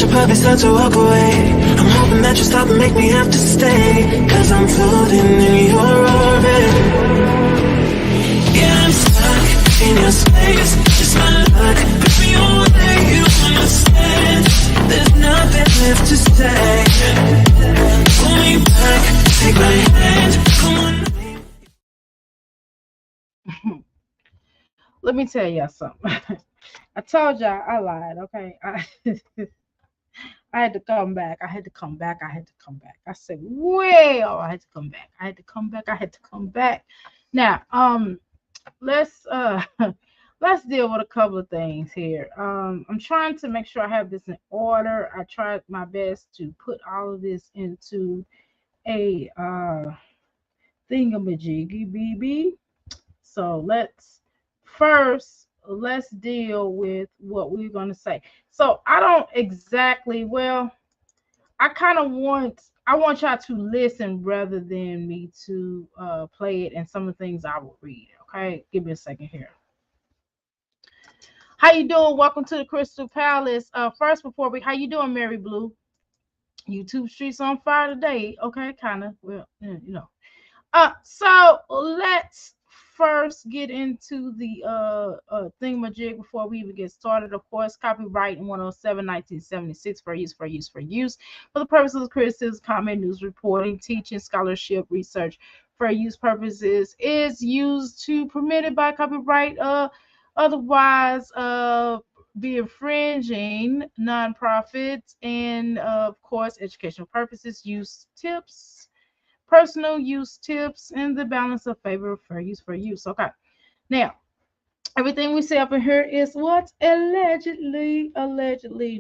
should probably start to walk away. I'm hoping that you stop and make me have to stay, cause I'm floating in your orbit. Yeah, I'm stuck in your space. Just my luck, push me away. You understand? There's nothing left to say. Pull me back, take my hand. Come on. Let me tell y'all something. I told y'all I lied, okay? I had to come back. I had to come back. I had to come back. I said, well, I had to come back. I had to come back. I had to come back. Now, let's let's deal with a couple of things here. I'm trying to make sure I have this in order. I tried my best to put all of this into a thingamajiggy BB. So let's deal with what we're gonna say. So I don't exactly well, I want y'all to listen rather than me to play it and some of the things I will read. Okay, give me a second here. How you doing? Welcome to the Crystal Palace. First before we how you doing, Mary Blue? YouTube streets on fire today. Okay, kind of. Well, you know. So let's first get into the thingamajig before we even get started. Of course, copyright in 107, 1976 for use for the purposes of criticism, comment, news reporting, teaching, scholarship, research. For use purposes is used to permitted by copyright. Otherwise, be infringing nonprofits and of course educational purposes. Use tips personal use tips and the balance of favor for use. Okay. Now, everything we say up in here is what allegedly.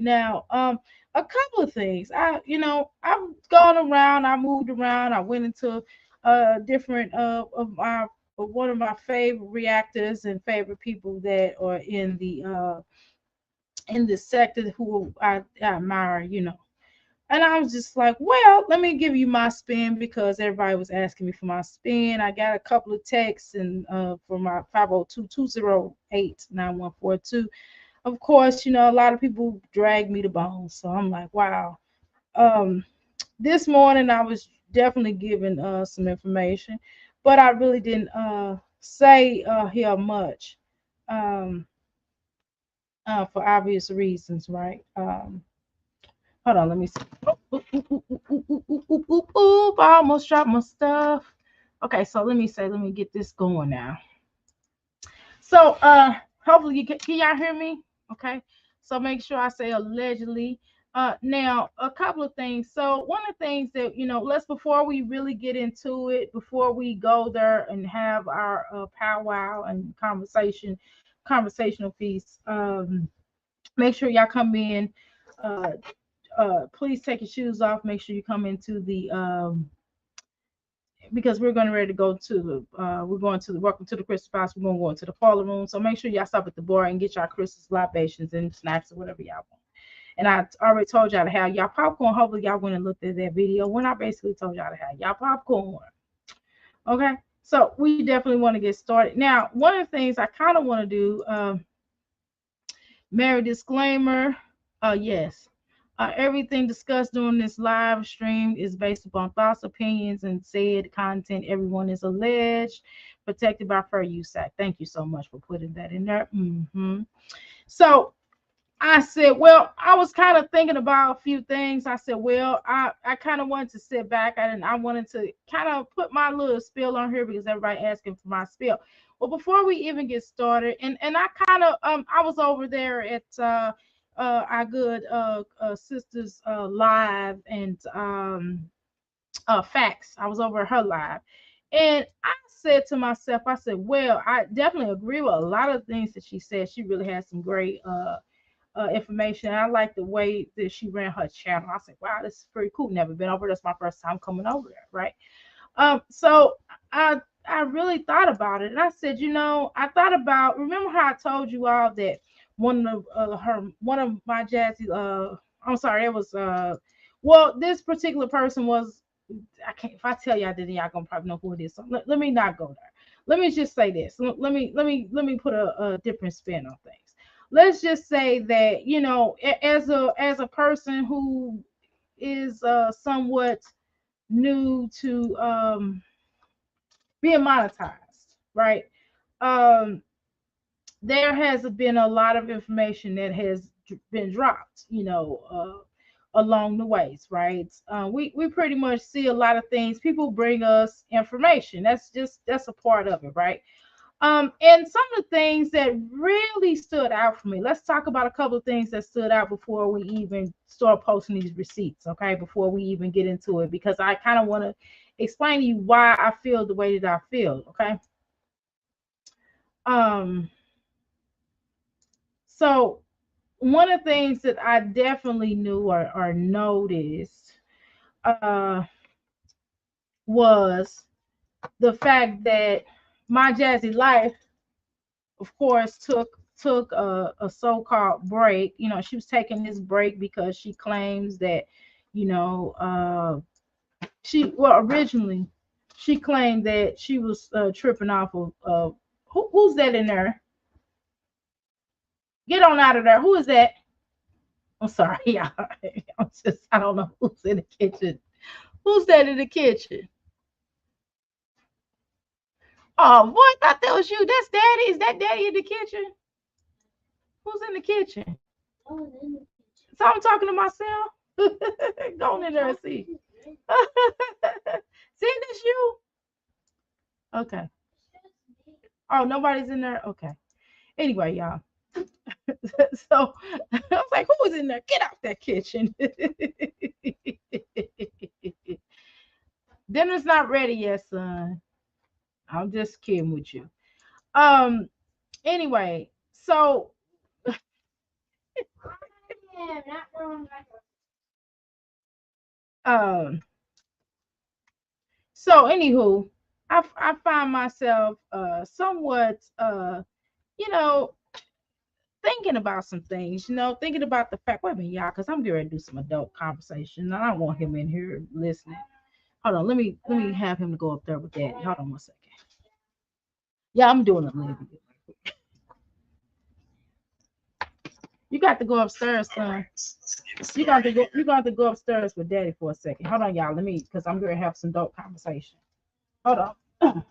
Now, a couple of things. I've gone around, I moved around, I went into different of my one of my favorite reactors and favorite people that are in this sector who I admire, and I was just like, well, let me give you my spin because everybody was asking me for my spin. I got a couple of texts and for my 502-208-9142. Of course, a lot of people drag me to bones. So I'm like, wow. Um, this morning I was definitely given some information, but I really didn't say here much um, for obvious reasons, right? Hold on, let me see. I almost dropped my stuff. Okay, so let me get this going now. So hopefully can y'all hear me? Okay. So make sure I say allegedly. Now a couple of things. So one of the things that let's before we really get into it, before we go there and have our powwow and conversational piece, make sure y'all come in. Uh, Please take your shoes off. Make sure you come into the because we're going ready to go to the we're going to the welcome to the Crystal Palace. We're going to go into the parlor room. So make sure y'all stop at the bar and get y'all crystals, libations, and snacks or whatever y'all want. And I already told y'all to have y'all popcorn. Hopefully y'all went and looked at that video when I basically told y'all to have y'all popcorn. Okay, so we definitely want to get started. Now, one of the things I kind of want to do, Mary disclaimer, yes. Everything discussed during this live stream is based upon thoughts, opinions, and said content. Everyone is alleged, protected by Fair Use Act. Thank you so much for putting that in there. So I said, well, I was kind of thinking about a few things. I said, well, I kind of wanted to sit back and I wanted to kind of put my little spill on here because everybody asking for my spill. Well, before we even get started, and I kind of I was over there at our good sisters live and facts. I was over her live, and I said to myself, I said, well, I definitely agree with a lot of things that she said. She really has some great information. I like the way that she ran her channel. I said, wow, this is pretty cool. Never been over. That's my first time coming over there, right? So I really thought about it, and I said, I thought about. Remember how I told you all that one of my Jazzy. I'm sorry, it was well, this particular person was. I can't. If I tell y'all, then y'all gonna probably know who it is. So let me not go there. Let me just say this. Let me put a different spin on things. let's just say that, as a person who is somewhat new to being monetized, right? Um, there has been a lot of information that has been dropped, along the ways, right? We pretty much see a lot of things. People bring us information. That's a part of it, right? And some of the things that really stood out for me. Let's talk about a couple of things that stood out before we even start posting these receipts, okay? Before we even get into it, because I kind of want to explain to you why I feel the way that I feel, okay? Um, so one of the things that I definitely knew or noticed uh, was the fact that my Jazzy life, of course, took a so-called break. She was taking this break because she claims that, she well originally she claimed that she was tripping off of who's that in there? Get on out of there. Who is that? I'm sorry, y'all. I don't know who's in the kitchen. Who's that in the kitchen? Oh, boy, I thought that was you. That's Daddy. Is that Daddy in the kitchen? Who's in the kitchen? So I'm talking to myself. Go on in there and see. See, this you? Okay. Oh, nobody's in there? Okay. Anyway, y'all. So I was like, who was in there? Get out that kitchen. Dinner's not ready yet, son. I'm just kidding with you. Um, anyway, so um so anywho, I find myself somewhat you know thinking about some things, thinking about the fact, wait a minute, y'all, because I'm getting ready to do some adult conversation. And I don't want him in here listening. Hold on, let me have him go up there with Daddy. Hold on one second. Yeah, I'm doing a little bit. You got to go upstairs, son. You got to go upstairs with Daddy for a second. Hold on, y'all. Let me, because I'm going to have some adult conversation. Hold on.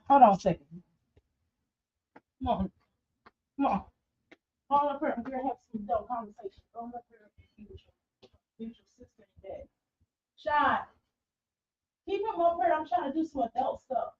Hold on a second. Come on. Come on. Hold up here. I'm going to have some adult conversation. Go up here and be with your sister and Daddy. Shine. Keep him up here. I'm trying to do some adult stuff.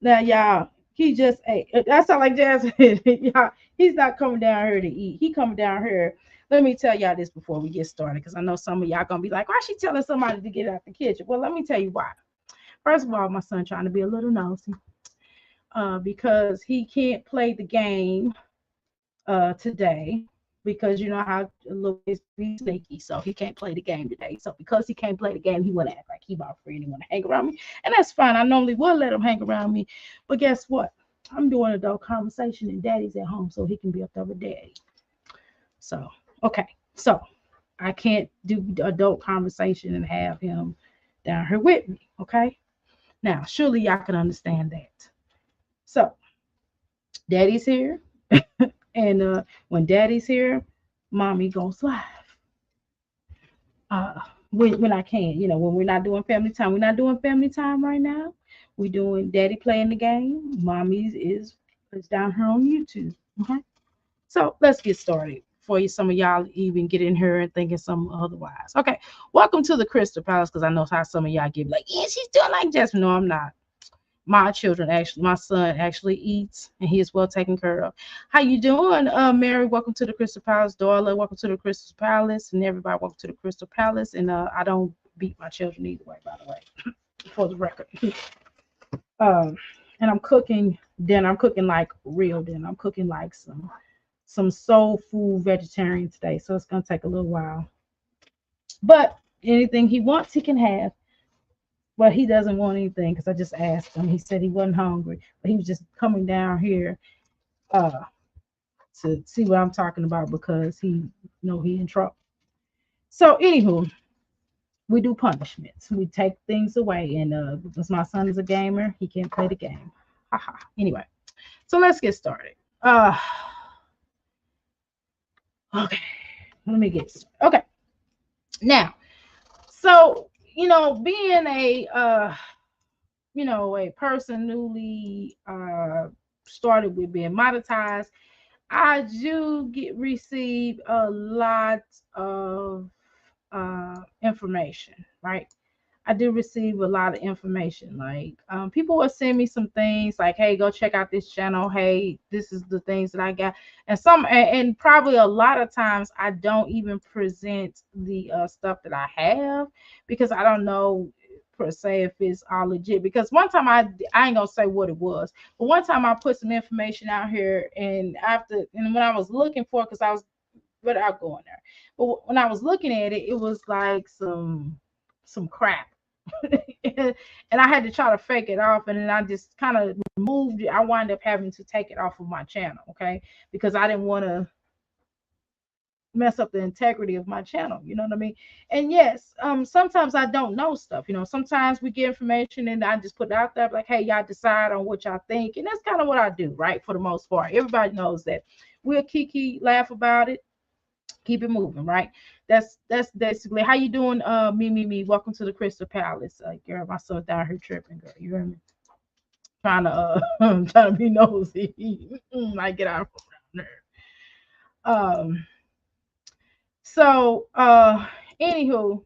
Now, y'all, he just ate. That sound like Jazz. Y'all, he's not coming down here to eat. He coming down here. Let me tell y'all this before we get started, because I know some of y'all gonna be like, "Why she telling somebody to get out the kitchen?" Well, let me tell you why. First of all, my son trying to be a little nosy, because he can't play the game today, because you know how little is be sneaky, so he can't play the game today. So because he can't play the game, he want to act like he my friend. He want to hang around me, and that's fine. I normally would let him hang around me, but guess what? I'm doing adult conversation, and Daddy's at home, so he can be up there with Daddy. So okay, so I can't do adult conversation and have him down here with me. Okay, now surely y'all can understand that. So Daddy's here. And when Daddy's here, Mommy goes live. Uh, when I can, when we're not doing family time, we're not doing family time right now. We're doing Daddy playing the game. Mommy is down here on YouTube. Okay, so let's get started. Before you, some of y'all even get in here and thinking some otherwise. Okay, welcome to the Crystal Palace, because I know how some of y'all get like, yeah, she's doing like Jasmine. No, I'm not. My son actually eats, and he is well taken care of. How you doing, Mary? Welcome to the Crystal Palace. Darla, welcome to the Crystal Palace. And everybody, welcome to the Crystal Palace. And I don't beat my children either way, by the way, for the record. um and I'm cooking dinner. I'm cooking like real dinner. I'm cooking like some soul food vegetarian today, so it's gonna take a little while, but anything he wants he can have. But he doesn't want anything, because I just asked him. He said he wasn't hungry, but he was just coming down here uh, to see what I'm talking about, because he know he in trouble. So, anywho, we do punishments. We take things away, and because my son is a gamer, he can't play the game. Haha. Anyway, so let's get started. Okay, let me get started. Okay, now, so being a person newly started with being monetized, I do get receive a lot of information, right? I do receive a lot of information. Like people will send me some things like, "Hey, go check out this channel. Hey, this is the things that I got." And probably a lot of times I don't even present the stuff that I have because I don't know per se if it's all legit. Because one time I ain't gonna say what it was, but one time I put some information out here, and when I was looking for, because I was without going there, but when I was looking at it, it was like some crap. And I had to try to fake it off, and then I just kind of moved it. I wound up having to take it off of my channel, okay, because I didn't want to mess up the integrity of my channel. You know what I mean? And yes, sometimes I don't know stuff. Sometimes we get information and I just put it out there like, "Hey, y'all decide on what y'all think," and that's kind of what I do, right? For the most part, everybody knows that we'll kiki, laugh about it, keep it moving, right? That's basically how you doing. Me. Welcome to the Crystal Palace. Girl, my son's down here tripping, girl. You hear me? Trying to trying to be nosy. I get out from around there. So anywho,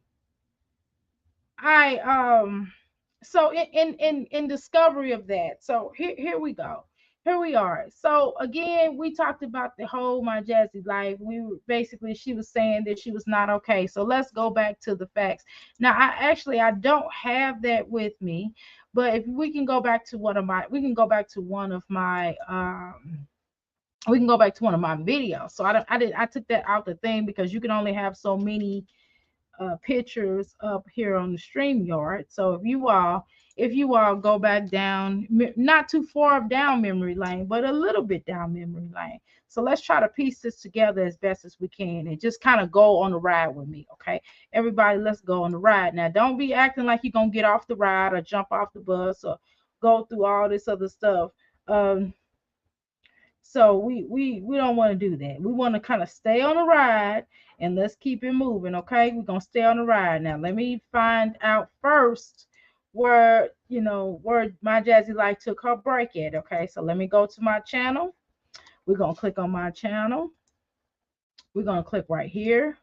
I so in discovery of that, so here we go. Here we are. So again, we talked about the whole my Jazzy life. We were basically, she was saying that she was not okay. So let's go back to the facts. Now I don't have that with me, but if we can go back to we can go back to one of my we can go back to one of my videos. So I took that out the thing because you can only have so many pictures up here on the stream yard. So if you all go back down, not too far down memory lane, but a little bit down memory lane. So let's try to piece this together as best as we can and just kind of go on the ride with me. Okay, everybody, let's go on the ride. Now don't be acting like you're gonna get off the ride or jump off the bus or go through all this other stuff. So we don't want to do that. We want to kind of stay on the ride and let's keep it moving. Okay, we're gonna stay on the ride. Now let me find out first where my Jazzy Life took her break at. Okay, so let me go to my channel. We're gonna click on my channel. We're gonna click right here.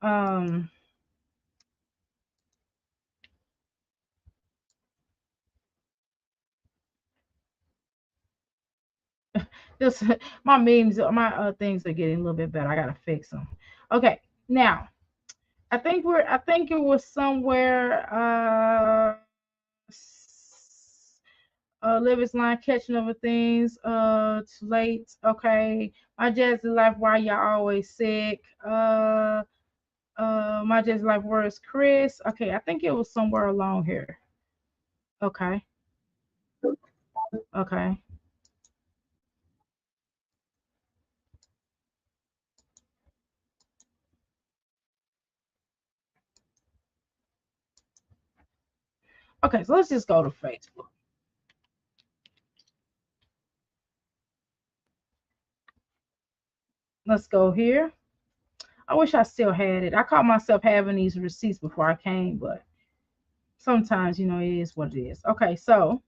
Um this my memes, my things are getting a little bit better. I gotta fix them. Okay, now I think it was somewhere Live is line catching over things. It's late. Okay. My Jazzy Life, why y'all always sick? My Jazzy Life, where is Chris? Okay, I think it was somewhere along here. Okay. Okay. Okay, so let's just go to Facebook. Let's go here. I wish I still had it. I caught myself having these receipts before I came, but sometimes, it is what it is. Okay, so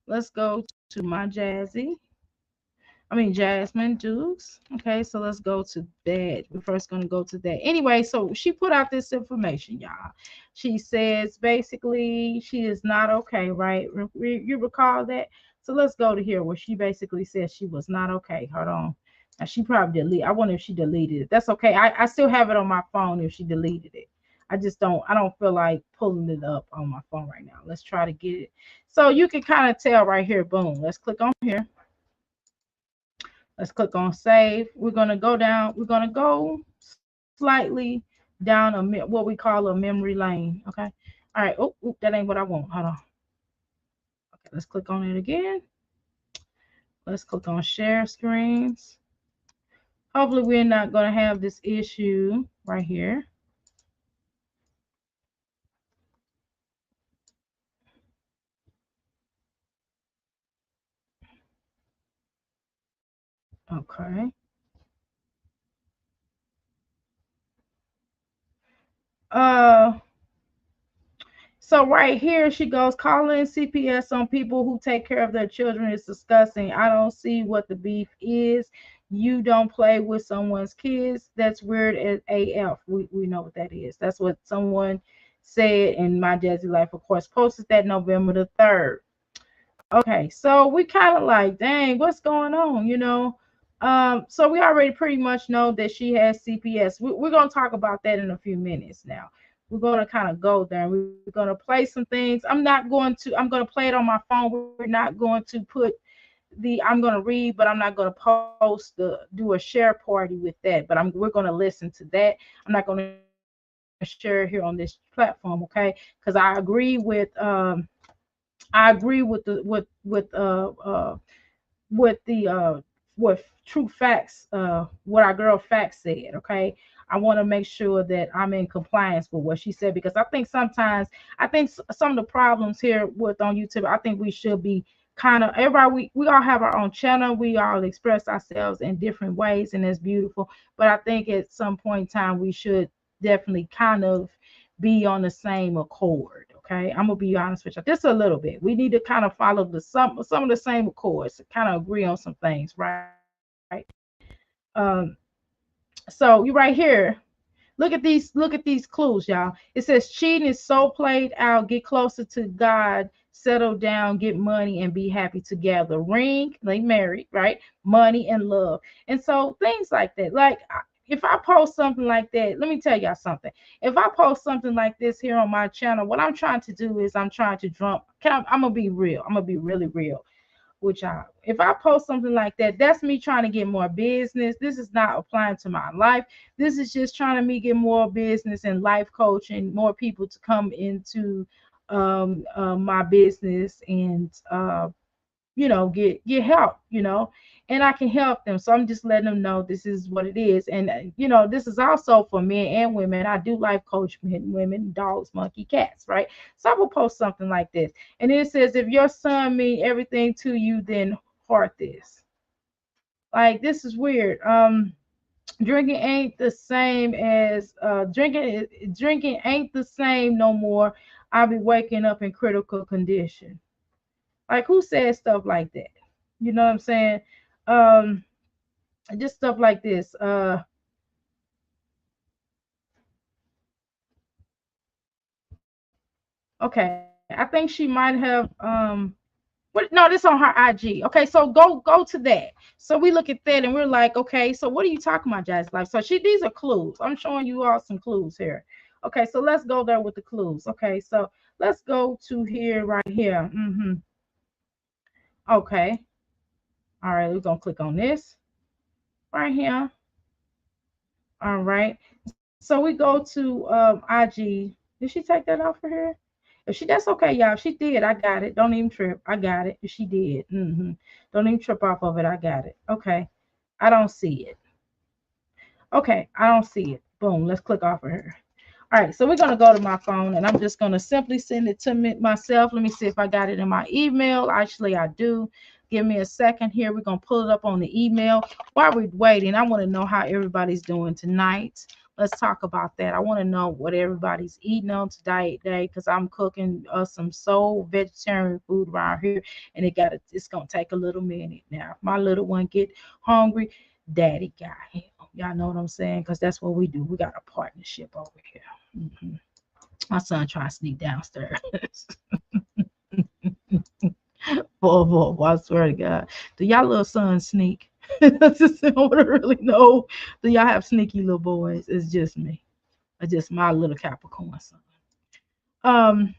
let's go to my Jasmine Dukes. Okay, so let's go to that. We're first going to go to that. Anyway, so she put out this information, y'all. She says basically she is not okay, right? You recall that? So let's go to here where she basically says she was not okay. Hold on. Now she probably deleted. I wonder if she deleted it. That's okay. I still have it on my phone if she deleted it. I don't feel like pulling it up on my phone right now. Let's try to get it. So you can kind of tell right here. Boom. Let's click on here. Let's click on save. We're going to go down. We're going to go slightly down what we call a memory lane. Okay. All right. Oh, that ain't what I want. Hold on. Okay. Let's click on it again. Let's click on share screens. Hopefully, we're not going to have this issue right here. Okay. Uh, so right here, she goes, calling CPS on people who take care of their children is disgusting. I don't see what the beef is. You don't play with someone's kids. That's weird as AF. We know what that is. That's what someone said in my Jazzy Life, of course, posted that November the 3rd. Okay, so we kind of like, dang, what's going on, you know? So we already pretty much know that she has CPS. We're gonna talk about that in a few minutes now. We're gonna kind of go there. We're gonna play some things. I'm gonna play it on my phone. We're not going to put I'm gonna read, but I'm not gonna post do a share party with that. But we're gonna listen to that. I'm not gonna share here on this platform, okay? Because I agree with with the with true facts, what our girl facts said, okay. I want to make sure that I'm in compliance with what she said, because I think sometimes, some of the problems here with on YouTube, I think we should be kind of everybody, we all have our own channel, we all express ourselves in different ways, and it's beautiful. But I think at some point in time we should definitely kind of be on the same accord. Okay, I'm gonna be honest with you, just a little bit. We need to kind of follow some of the same accords, to kind of agree on some things, right? Um, so you right here. Look at these clues, y'all. It says cheating is so played out. Get closer to God, settle down, get money, and be happy together. Ring, they married, right? Money and love, and so things like that. Like, if I post something like that, let me tell y'all something. If I post something like this here on my channel, what I'm trying to do is I'm trying to drum. I'm gonna be real. I'm gonna be really real with y'all. If I post something like that, that's me trying to get more business. This is not applying to my life. This is just trying to me get more business and life coaching, more people to come into my business, and get help, and I can help them. So I'm just letting them know this is what it is. And this is also for men and women. I do life coach men, women, dogs, monkey, cats, right? So I will post something like this. And it says, if your son mean everything to you, then heart this. Like, this is weird. Drinking ain't the same as drinking ain't the same no more. I'll be waking up in critical condition. Like, who says stuff like that? You know what I'm saying? Um, just stuff like this. Okay, I think she might have what, no, this on her IG. Okay, so go to that. So we look at that and we're like, okay, so what are you talking about, Jazz Life? So these are clues. I'm showing you all some clues here. Okay, so let's go there with the clues. Okay, so let's go to here right here. Okay. All right, we're gonna click on this right here. All right. So we go to IG. Did she take that off for here? If she, that's okay, y'all. If she did, I got it. Don't even trip. I got it. If she did, don't even trip off of it. I got it. Okay. I don't see it. Okay, I don't see it. Boom. Let's click off of her. All right, so we're gonna go to my phone, and I'm just gonna simply send it to me myself. Let me see if I got it in my email. Actually, I do. Give me a second here. We're gonna pull it up on the email. While we're waiting, I want to know how everybody's doing tonight. Let's talk about that. I want to know what everybody's eating on today, because I'm cooking some soul vegetarian food around here, and it's gonna take a little minute now. If my little one get hungry, Daddy got him. Y'all know what I'm saying? Because that's what we do. We got a partnership over here. Mhm. My son trying to sneak downstairs. Boy, I swear to God. Do y'all little sons sneak? I just want to really know. Do y'all have sneaky little boys? It's just me. It's just my little Capricorn son. Um,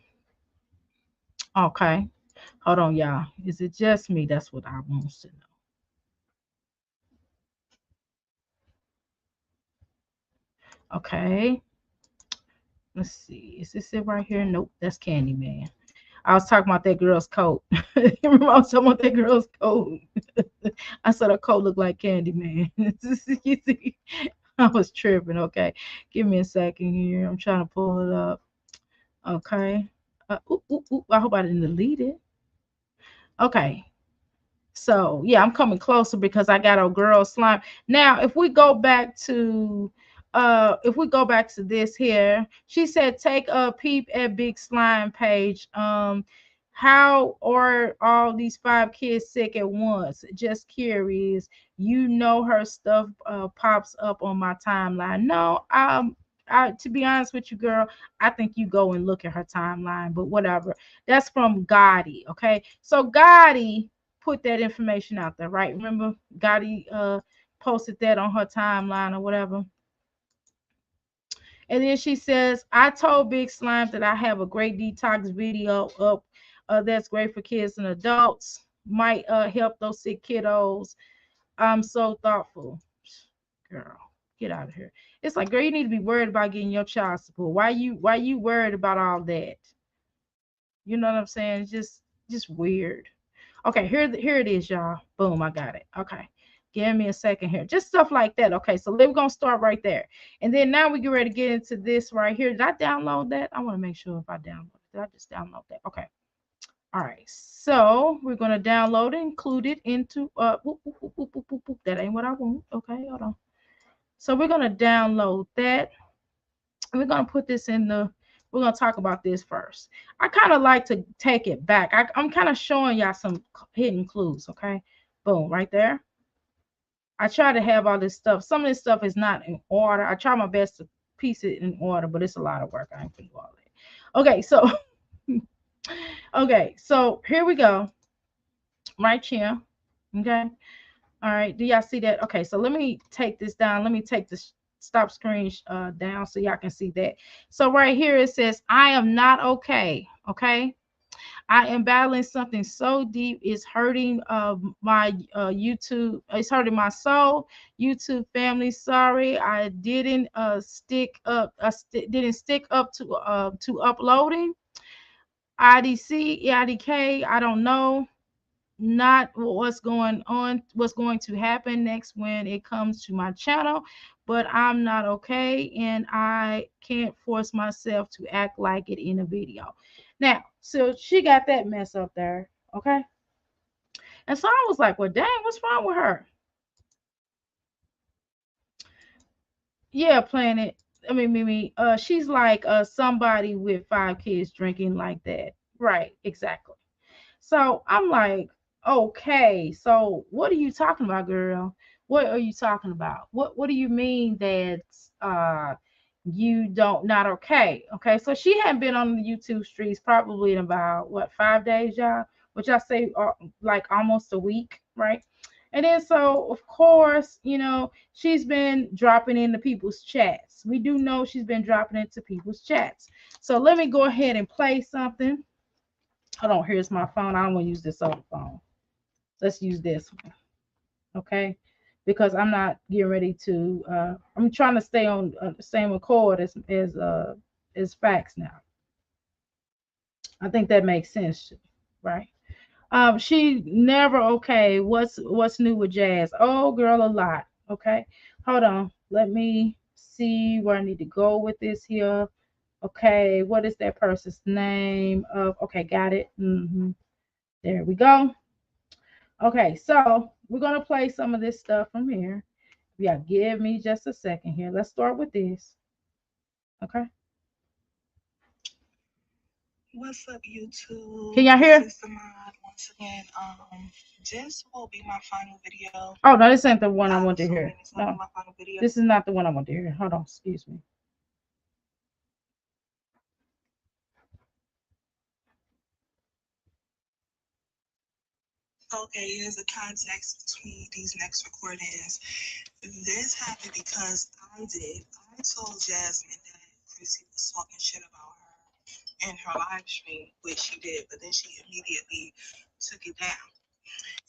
okay. Hold on, y'all. Is it just me? That's what I want to know. Okay. Let's see. Is this it right here? Nope, that's Candyman. I was talking about that girl's coat. Remember I was talking about that girl's coat. I said her coat looked like Candyman. You see, I was tripping. Okay, give me a second here. I'm trying to pull it up. Okay. I hope I didn't delete it. Okay. So yeah, I'm coming closer because I got a girl slime. Now, if we go back to this here, she said take a peep at Big Slime page. How are all these five kids sick at once? Just curious. You know her stuff pops up on my timeline. No, I to be honest with you, girl, I think you go and look at her timeline, but whatever. That's from Gotti. Okay. So Gotti put that information out there, right? Remember, Gotti posted that on her timeline or whatever. And then she says, I told Big Slime that I have a great detox video up that's great for kids and adults. Might help those sick kiddos. I'm so thoughtful. Girl, get out of here. It's like, girl, you need to be worried about getting your child support. Why you worried about all that? You know what I'm saying? It's just weird. Okay, here it is, y'all. Boom, I got it. Okay. Give me a second here. Just stuff like that. Okay, so we're gonna start right there. And then now we get ready to get into this right here. Did I download that? I want to make sure if I download it. Did I just download that? Okay. All right. So we're gonna download it, include it into that ain't what I want. Okay, hold on. So we're gonna download that. We're gonna put this in the we're gonna talk about this first. I kind of like to take it back. I'm kind of showing y'all some hidden clues. Okay, boom, right there. I try to have all this stuff. Some of this stuff is not in order. I try my best to piece it in order, but it's a lot of work. I ain't gonna do all that. Okay, so okay, so here we go. Right here. Okay. All right. Do y'all see that? Okay, so let me take this down. Let me take this stop screen down so y'all can see that. So right here it says, I am not okay. Okay. I am battling something so deep, it's hurting my YouTube. It's hurting my soul. YouTube family, sorry, I didn't stick up. Didn't stick up to uploading. IDC, IDK, I don't know. Not what's going on, what's going to happen next when it comes to my channel, but I'm not okay, and I can't force myself to act like it in a video. Now, so she got that mess up there, okay? And so I was like, well, dang, what's wrong with her? Yeah, Planet. Mimi, she's like somebody with five kids drinking like that. Right, exactly. So I'm like, okay, so what are you talking about, girl? What are you talking about? What do you mean that you don't not okay? Okay, so she hadn't been on the YouTube streets probably in about what 5 days, y'all, which I say like almost a week, right? And then so of course, she's been dropping into people's chats. We do know she's been dropping into people's chats. So let me go ahead and play something. Hold on, here's my phone. I don't want to use this other phone. Let's use this one, okay? Because I'm not getting ready to. I'm trying to stay on the same accord as facts now. I think that makes sense, right? She never okay. What's new with Jazz? Oh, girl, a lot. Okay, hold on. Let me see where I need to go with this here. Okay, what is that person's name? Okay, got it. There we go. Okay, so we're gonna play some of this stuff from here. Yeah, give me just a second here. Let's start with this. Okay. What's up, YouTube? Can y'all hear? This is Samad once again. This will be my final video. Oh no, this ain't the one I want to So hear. it's not No, my final video. this is not the one I want to hear. Hold on, excuse me. Okay, here's the context between these next recordings. This happened because I told Jasmine that Chrissy was talking shit about her in her live stream, which she did, but then she immediately took it down.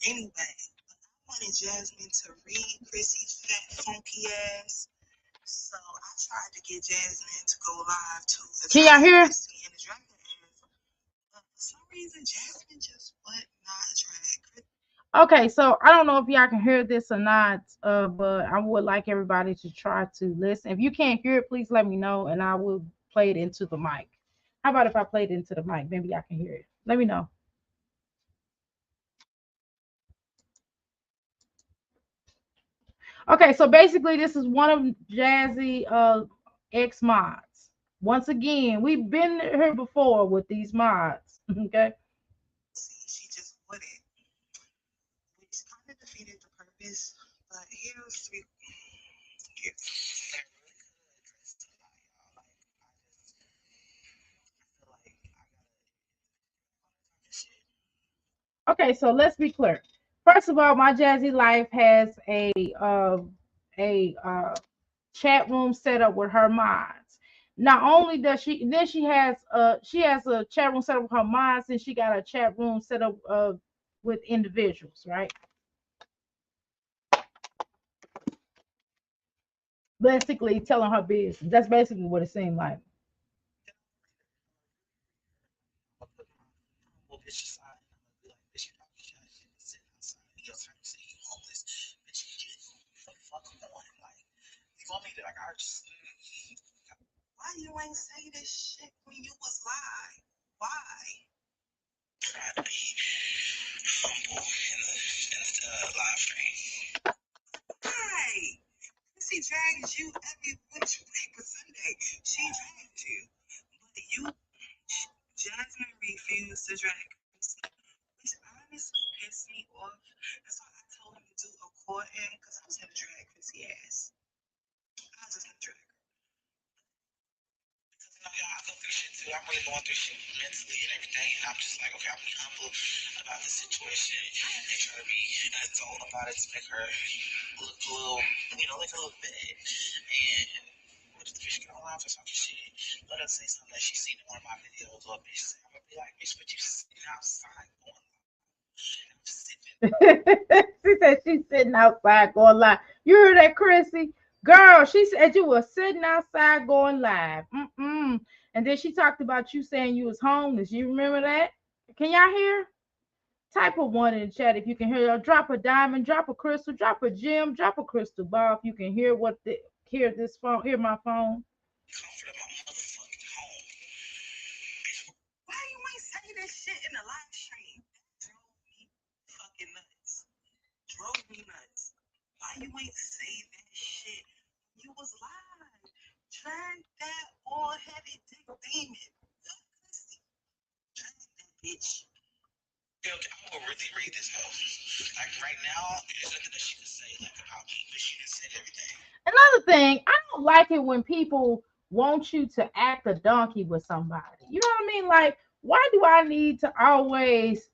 Anyway, I wanted Jasmine to read Chrissy's fat, funky ass. So I tried to get Jasmine to go live to Can y'all hear? Chrissy and the dragon ass. But for some reason, Jasmine just would not drag. Okay, so I don't know if y'all can hear this or not, but I would like everybody to try to listen. If you can't hear it, please let me know, and I will play it into the mic. How about if I play it into the mic? Maybe y'all can hear it. Let me know. Okay, so basically, this is one of Jazzy ex mods. Once again, we've been here before with these mods. Okay. See, she just wouldn't, which kind of defeated the purpose. But here's three. Here's that really could address to a lot of y'all. Like, I feel like I gotta talk this shit. Okay, so let's be clear. First of all, my Jazzy Life has a chat room set up with her mods. Not only does she, then she has a chat room set up with her mods, and she got a chat room set up with individuals, right? Basically telling her business. That's basically what it seemed like. I'm gonna put my humble bitch aside and I'm gonna be like, bitch, you probably should have shit sitting outside. Your turn to say you homeless. Bitch, you get the fuck on. Like, you want me to, like, I just, why you ain't say this shit when you was live? Why? Try to be humble in the live stream. Right. She drags you every which way but Sunday. She drags you. But you, Jasmine refused to drag Chrissy, which honestly pissed me off. That's why I told him to do a court-in because I was going to drag Chrissy ass. I was just going to drag her. Because, you know, y'all, I go through shit too. I'm really going through shit mentally and everything. And I'm just like, okay, I'm being humble about this situation and try to be an adult about it to make her look a little, you know, like a little bit. And what if the bitch get online for talking shit? Let her say something that she seen in one of my videos or bitch say, I'm gonna be like, bitch, but you sitting outside going and I'm sitting. She said she's sitting outside going live. You heard that, Chrissy? Girl, she said you were sitting outside going live. Mm-mm. And then she talked about you saying you was homeless. You remember that? Can y'all hear? Type a one in the chat if you can hear. Drop a diamond, drop a crystal, drop a gem, drop a crystal ball if you can hear hear this phone, hear my phone. Comfort of my motherfucking home. Bitch, why you ain't say this shit in the live stream? That drove me fucking nuts. Drove me nuts. Why you ain't say that shit? You was live. Drag that bald-headed dick demon. Fuck pussy. Drag that bitch. Okay, I'm gonna really read this though. Like right now, there's nothing that she could say like about me, but she just said everything. Another thing, I don't like it when people want you to act a donkey with somebody. You know what I mean? Like, why do I need to always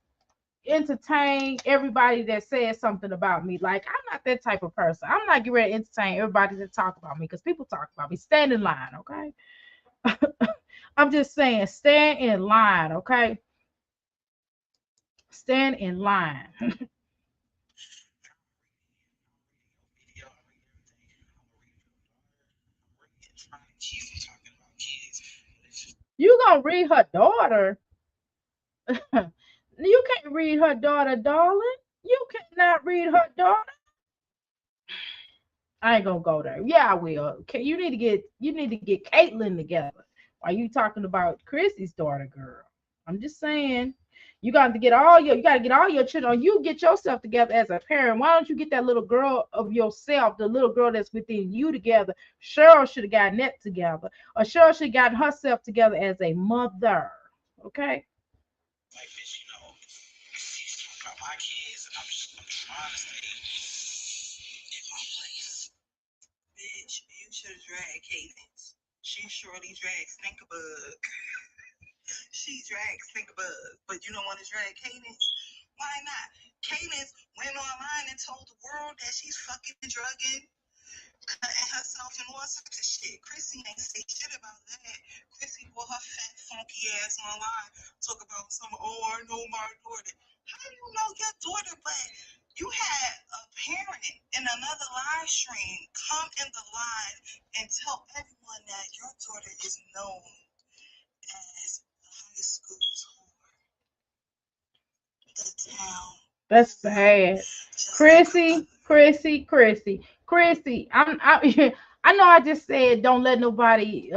entertain everybody that says something about me? Like, I'm not that type of person. I'm not getting ready to entertain everybody that talk about me because people talk about me. Stand in line, okay? I'm just saying, stand in line, okay? Stand in line. You gonna read her daughter? You can't read her daughter, darling. You cannot read her daughter. I ain't gonna go there. Yeah, I will. Okay, you need to get Caitlyn together. Why you talking about Chrissy's daughter, girl? I'm just saying. You gotta get all your children. You get yourself together as a parent. Why don't you get that little girl of yourself, the little girl that's within you together? Cheryl should have gotten that together. Or Cheryl should have gotten herself together as a mother. Okay? Like, bitch, you know, she's talking about my kids, and I'm trying to stay in my place. Bitch, you should have dragged Cadence. She surely dragged Stinkabug. She dragged Stinkabug, but you don't want to drag Cadence? Why not? Cadence went online and told the world that she's fucking drugging, cutting herself and all sorts of shit. Chrissy ain't say shit about that. Chrissy brought her fat, funky ass online, talk about some, oh, I know my daughter. How do you know your daughter? But you had a parent in another live stream come in the live and tell everyone that your daughter is known as a high school whore. the town. That's bad. Just like the Chrissy, other. Chrissy, Chrissy, Chrissy. I know I just said don't let nobody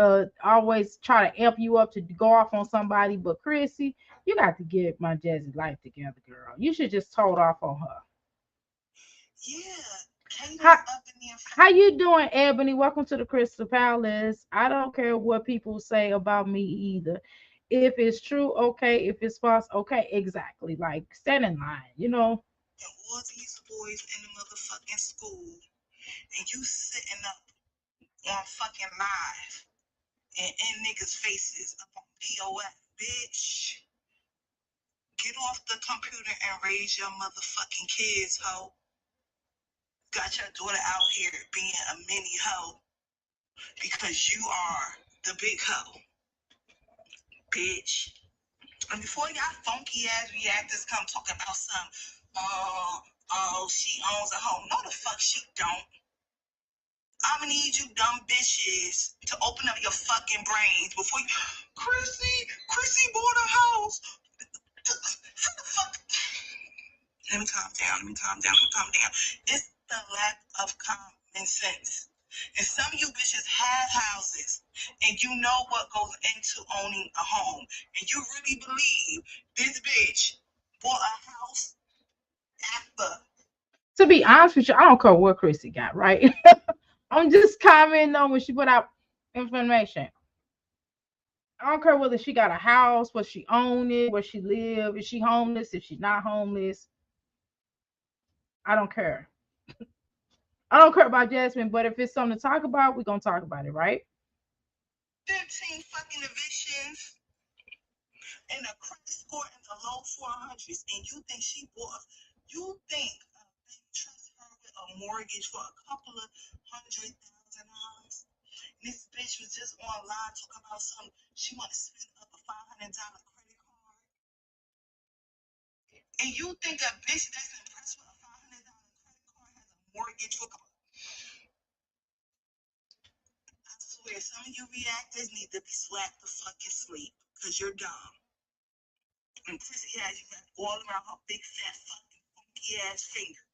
always try to amp you up to go off on somebody, but Chrissy, you got to get my Jazzy life together, girl. You should just told off on her. Yeah, Kate How was up in there. how you doing, Ebony? Welcome to the Crystal Palace. I don't care what people say about me either. If it's true, okay. If it's false, okay. Exactly. Like stand in line, you know. And all these boys in the motherfucking school, and you sitting up on fucking live and in niggas' faces up on POF, bitch. Get off the computer and raise your motherfucking kids, ho. Got your daughter out here being a mini hoe because you are the big hoe, bitch. And before y'all funky ass reactors come talk about some, she owns a home. No, the fuck she don't. I'm gonna need you dumb bitches to open up your fucking brains before you. Chrissy bought a house. How the fuck? Let me calm down. It's the lack of common sense. And some of you bitches have houses, and you know what goes into owning a home, and you really believe this bitch bought a house after. To be honest with you, I don't care what Chrissy got, right? I'm just commenting on when she put out information. I don't care whether she got a house, what she own it, where she live, is she homeless, if she's not homeless. I don't care. I don't care about Jasmine, but if it's something to talk about, we're gonna talk about it, right? 15 fucking evictions and a credit score in the low 400s, and you think she bought, you think they trust her with a mortgage for a couple of $100,000? This bitch was just online talking about some, she want to spend up a $500 credit card. And you think a bitch that's impressed with a $500 credit card has a mortgage for, I swear, some of you reactors need to be slapped the fucking sleep because you're dumb. And Prissy has you wrapped all around her big fat fucking funky ass finger.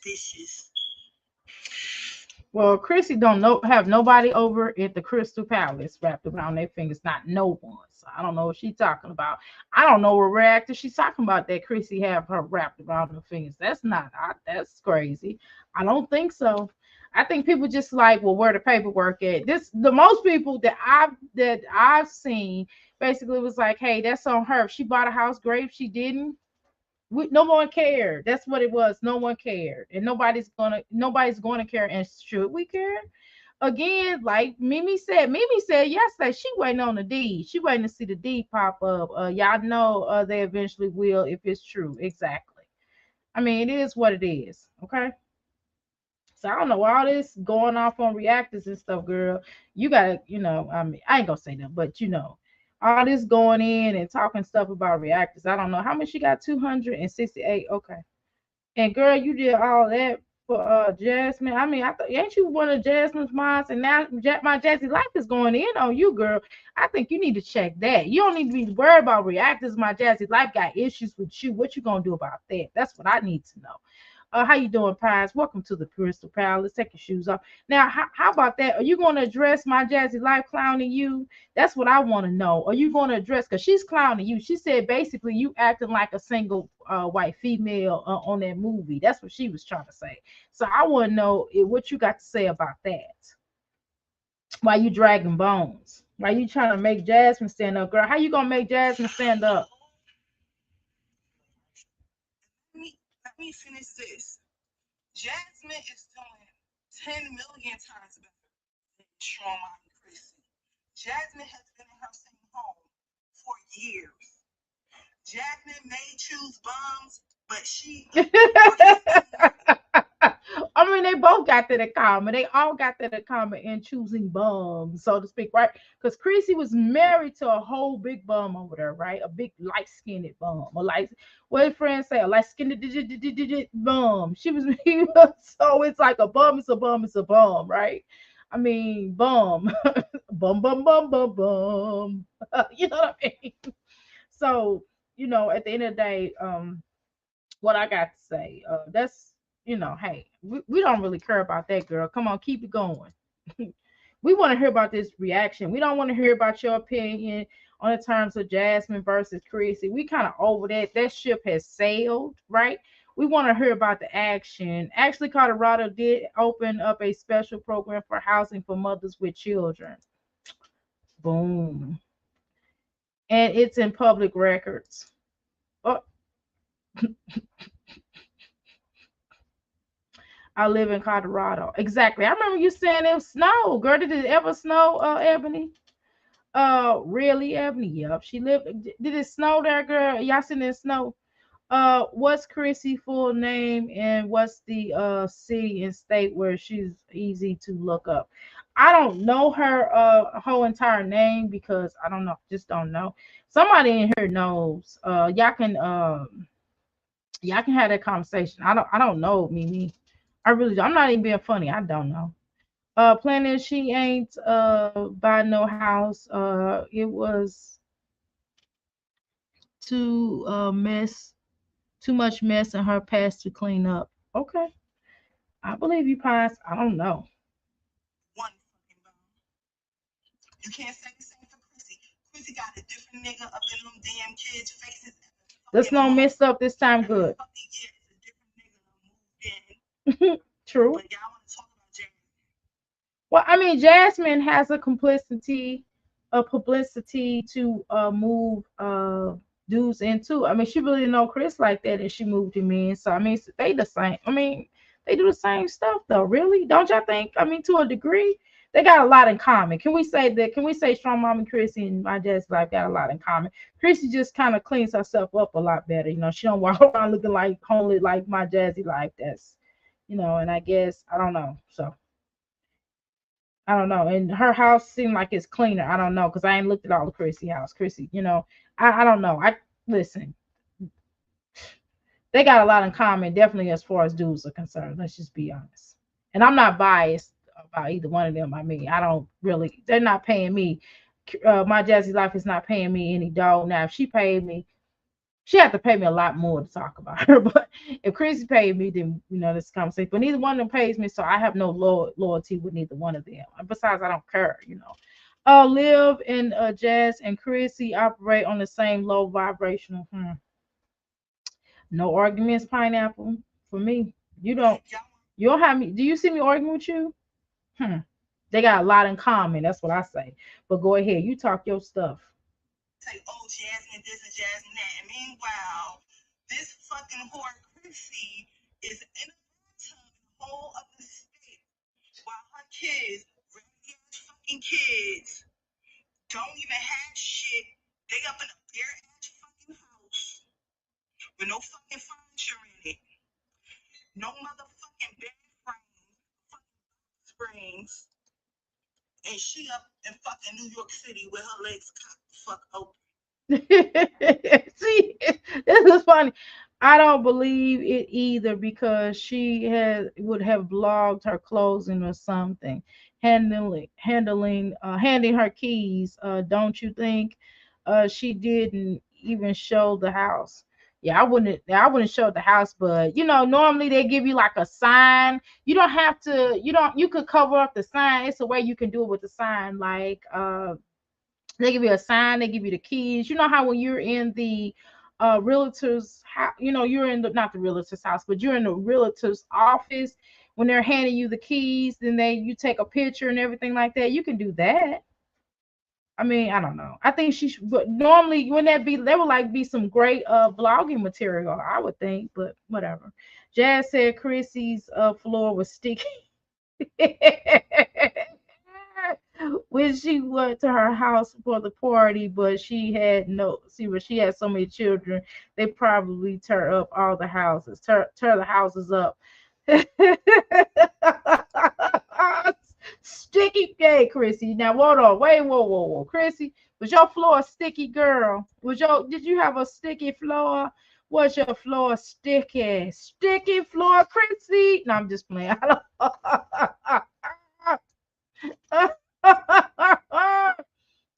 Bitches. Well, Chrissy don't know have nobody over at the Crystal Palace wrapped around their fingers, not no one. So I don't know what she's talking about. I don't know what reactor she's talking about that Chrissy have her wrapped around her fingers. That's not that's crazy. I don't think so. I think people just like, well, where the paperwork at? This the most people that I've seen basically was like, hey, that's on her. If she bought a house, great. If she didn't, no one cared. That's what it was. No one cared, and nobody's gonna care. And should we care? Again, like Mimi said yesterday, she waiting on the deed. She waiting to see the deed pop up. Y'all know they eventually will if it's true. Exactly. I mean, it is what it is. Okay. So I don't know all this going off on reactors and stuff, girl. You gotta, I mean, I ain't gonna say that, but all this going in and talking stuff about reactors. I don't know how much she got. 268. Okay. And girl, you did all that for Jasmine. I mean, I thought ain't you one of Jasmine's moms? And now my Jazzy life is going in on you, girl. I think you need to check that. You don't need to be worried about reactors. My Jazzy life got issues with you. What you gonna do about that? That's what I need to know. How you doing, Pies? Welcome to the Crystal Palace. Take your shoes off. Now, how about that? Are you going to address my Jazzy life clowning you? That's what I want to know. Are you going to address? Because she's clowning you. She said basically you acting like a single white female on that movie. That's what she was trying to say. So I want to know what you got to say about that. Why you dragging bones? Why you trying to make Jasmine stand up, girl? How you gonna make Jasmine stand up? Let me finish this. Jasmine is doing 10 million times better than Trauma and Chrissy. Jasmine has been in her same home for years. Jasmine may choose bombs, but she I mean, they both got that in common. They all got that in common in choosing bums, so to speak, right? Because Chrissy was married to a whole big bum over there, right? A big light skinned bum, a light, what did friends say? A light skinned bum. She was, so it's like a bum, it's a bum, it's a bum, right? I mean, bum, bum, bum, bum, bum, bum. You know what I mean? So, at the end of the day, what I got to say, that's, hey, we don't really care about that, girl. Come on, keep it going. We want to hear about this reaction. We don't want to hear about your opinion on the terms of Jasmine versus Chrissy. We kind of over that. That ship has sailed, right? We want to hear about the action. Actually, Colorado did open up a special program for housing for mothers with children. Boom. And it's in public records. Oh, I live in Colorado. Exactly. I remember you saying it was snow. Girl, did it ever snow, Ebony? Really, Ebony? Yep. She lived. Did it snow there, girl? Y'all seen it snow? What's Chrissy full name and what's the city and state where she's easy to look up? I don't know her whole entire name because I don't know, just don't know. Somebody in here knows. Y'all can have that conversation. I don't know, Mimi. I really I'm not even being funny. I don't know. Planning she ain't buy no house. It was too mess too much mess in her past to clean up. Okay. I believe you, Pies. I don't know. One fucking bone. You can't say the same for Chrissy. Chrissy got a different nigga up in them damn kids' faces every The fucking snow month. messed up this time Every good. fucking year is a different nigga moved in. True. But y'all want to talk about Jerry. Well, I mean, Jasmine has a publicity to move dudes into. I mean, she really didn't know Chris like that, and she moved him in. So I mean, they the same. I mean, they do the same stuff though. Really, don't y'all think? I mean, to a degree, they got a lot in common. Can we say that? Can we say Strong Mom Chrissy and My Jazz Life got a lot in common? Chrissy just kind of cleans herself up a lot better. She don't walk around looking like homely like My Jazzy Life. That's and I guess I don't know. So I don't know. And her house seemed like it's cleaner. I don't know because I ain't looked at all the Chrissy house. Chrissy, I don't know. I listen. They got a lot in common, definitely as far as dudes are concerned. Let's just be honest. And I'm not biased about either one of them. I mean, I don't really. They're not paying me. My Jazzy Life is not paying me any dough. Now, if she paid me, she had to pay me a lot more to talk about her. But if Chrissy paid me, then this conversation. But neither one of them pays me, so I have no loyalty with neither one of them. And besides, I don't care. Liv and Jazz and Chrissy operate on the same low vibrational. No arguments, pineapple. For me, you don't. Y'all You don't have me. Do you see me arguing with you? Hmm. They got a lot in common. That's what I say. But go ahead. You talk your stuff. say, oh, Jasmine this and Jasmine that. And meanwhile, this fucking whore Chrissy is in a bathtub in the whole other state while her kids, raggedy ass fucking kids, don't even have shit. They up in a bare ass fucking house with no fucking furniture in it, no motherfucking bed frame, fucking springs, and she up in fucking New York City with her legs cocked the fuck open. See, this is funny. I don't believe it either because she would have blogged her closing or something, handing her keys. Don't you think? She didn't even show the house. Yeah, I wouldn't show the house, but normally they give you like a sign. You don't have to. You could cover up the sign. It's a way you can do it with the sign, like they give you a sign, they give you the keys. You know how when you're in the realtor's house, you're in the not the realtor's house, but you're in the realtor's office when they're handing you the keys, then you take a picture and everything like that. You can do that. I mean, I don't know. I think but normally wouldn't there would like be some great vlogging material, I would think, but whatever. Jazz said Chrissy's floor was sticky. When she went to her house for the party, but she had so many children, they probably tear the houses up. Sticky gay, Chrissy. Now hold on, wait, whoa, Chrissy, was your floor sticky, girl? Did you have a sticky floor? Was your floor sticky? Sticky floor, Chrissy? No, I'm just playing. I don't.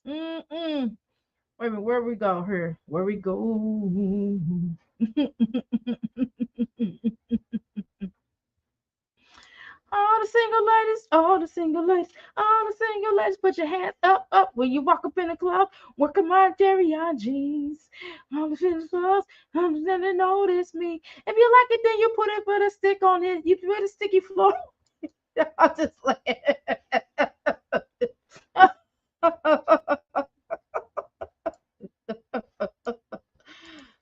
Mm-mm. Wait a minute, where we go here? Where we go? All the single ladies, all the single ladies, all the single ladies, put your hands up, up when you walk up in the club. Working my Darian jeans. All the single girls, then they notice me. If you like it, then you put a stick on it. You put a sticky floor. I just like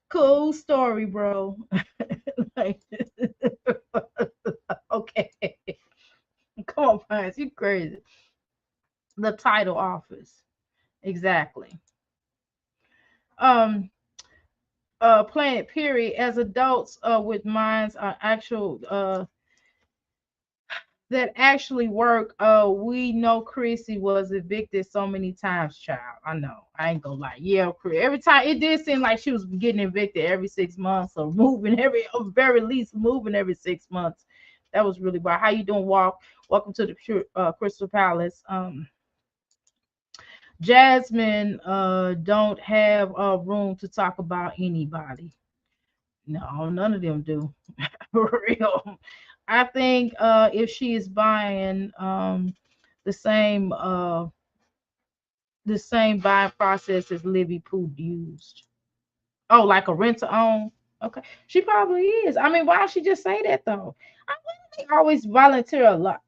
cool story, bro. Like, okay, come on, Pines, you crazy. The title office, exactly. Um, Planet Period. As adults, with minds actual that actually work. We know Chrissy was evicted so many times, child. I know. I ain't gonna lie. Yeah, every time it did seem like she was getting evicted every 6 months or moving every, or very least moving every 6 months. That was really bad. How you doing, Walk? Welcome to the Crystal Palace. Jasmine don't have room to talk about anybody. No, none of them do. For real. I think if she is buying the same the same buying process as Livy Pooh used. Oh, like a rent to own. Okay, she probably is. I mean, why don't she just say that though? I think they always volunteer a lot.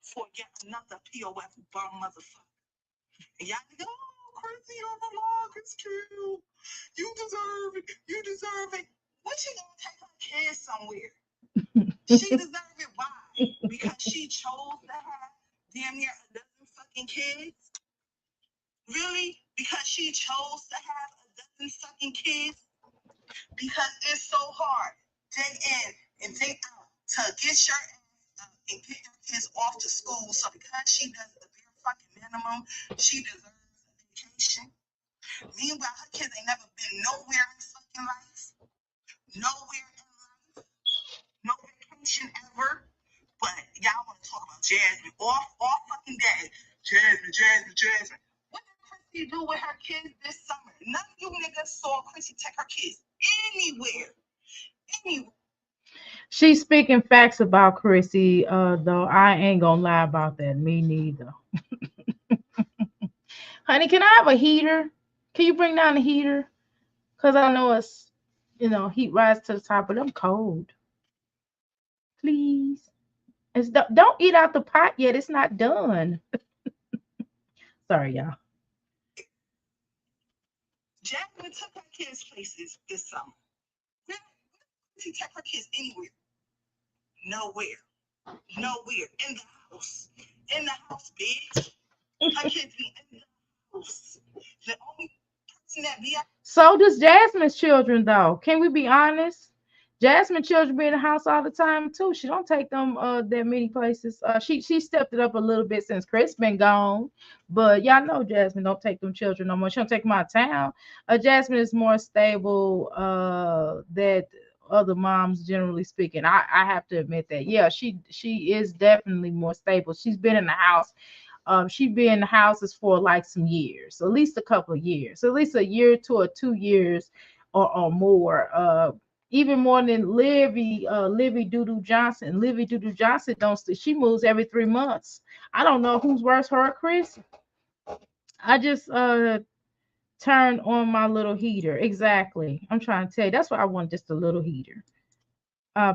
For yet another POF bum motherfucker. And y'all go, oh, crazy on the log is cute. You deserve it. You deserve it. When she gonna take her kids somewhere? She deserve it. Why? Because she chose to have damn near a dozen fucking kids? Really? Because she chose to have a dozen fucking kids? Because it's so hard, day in and day out, to get your ass up and get your kids off to school. So because she does the bare fucking minimum, she deserves a vacation. Meanwhile, her kids ain't never been nowhere in fucking life. Nowhere in life. No vacation ever. But y'all want to talk about Jasmine all fucking day. Jasmine, Jasmine, Jasmine. What did Chrissy do with her kids this summer? None of you niggas saw Chrissy take her kids anywhere. Anywhere. She's speaking facts about Chrissy, though I ain't gonna lie about that. Me neither. Honey, can I have a heater? Can you bring down the heater? Cause I know it's, heat rise to the top, but I'm cold. Please. Don't eat out the pot yet. It's not done. Sorry, y'all. Jasmine took her kids places this summer. Where did she take her kids anywhere? Nowhere. Nowhere. In the house. In the house, bitch. Her kids be in the house. The only person that be out. So does Jasmine's children, though. Can we be honest? Jasmine children be in the house all the time too. She don't take them that many places. She stepped it up a little bit since Chris been gone, but y'all know Jasmine don't take them children no more. She don't take them out of town. Jasmine is more stable that other moms generally speaking. I have to admit that. Yeah, she is definitely more stable. She's been in the house. She'd be in the houses for like some years, at least a couple of years, at least a year to or 2 years or more. Even more than Livy Doodoo Johnson. Livy Doodoo Johnson don't she moves every 3 months. I don't know who's worse, her or Chris. I just turned on my little heater. Exactly. I'm trying to tell you. That's why I want just a little heater.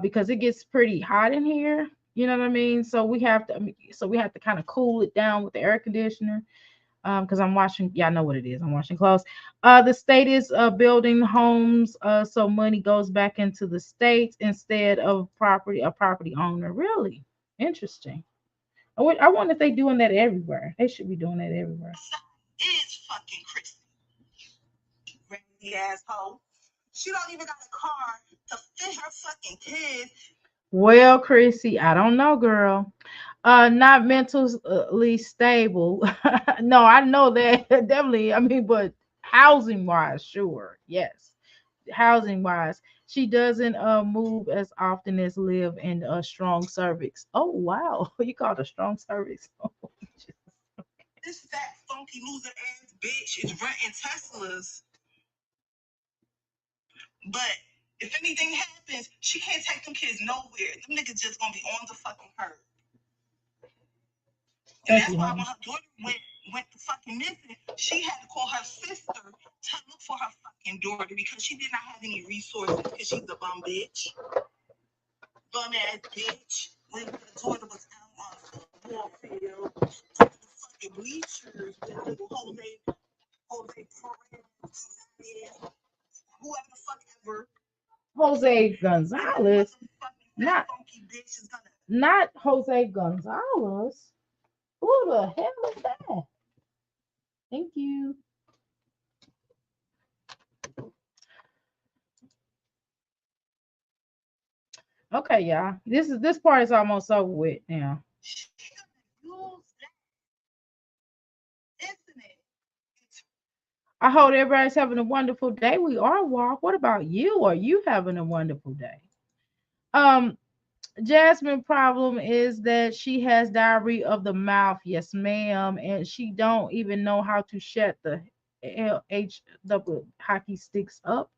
Because it gets pretty hot in here. You know what I mean? So we have to kind of cool it down with the air conditioner. Because I'm washing, yeah, I know what it is. I'm washing clothes. The state is building homes, so money goes back into the state instead of a property owner. Really interesting. I wonder if they're doing that everywhere. They should be doing that everywhere. Is fucking Chrissy. Raggedy asshole. She don't even got a car to fit her fucking kids. Well, Chrissy, I don't know, girl. Not mentally stable. No, I know that definitely. I mean, but housing wise, sure, yes. Housing wise, she doesn't move as often as live in a strong cervix. Oh wow, you called a strong cervix. This this fat, funky, loser ass bitch is renting Teslas. But if anything happens, she can't take them kids nowhere. Them niggas just gonna be on the fucking curb. And that's why when her daughter went to fucking missing, she had to call her sister to look for her fucking daughter because she did not have any resources because she's a bum bitch. Bum ass bitch. When her daughter was out on the ball field, the fucking bleachers with little Jose Perez, whoever the fuck ever. Jose Gonzalez. Not Jose Gonzalez. Who the hell is that? Thank you. Okay, y'all. This part is almost over with now. I hope everybody's having a wonderful day. We are walk. What about you? Are you having a wonderful day? Um, Jasmine problem is that she has diarrhea of the mouth. Yes, ma'am, and she don't even know how to shut the H double hockey sticks up.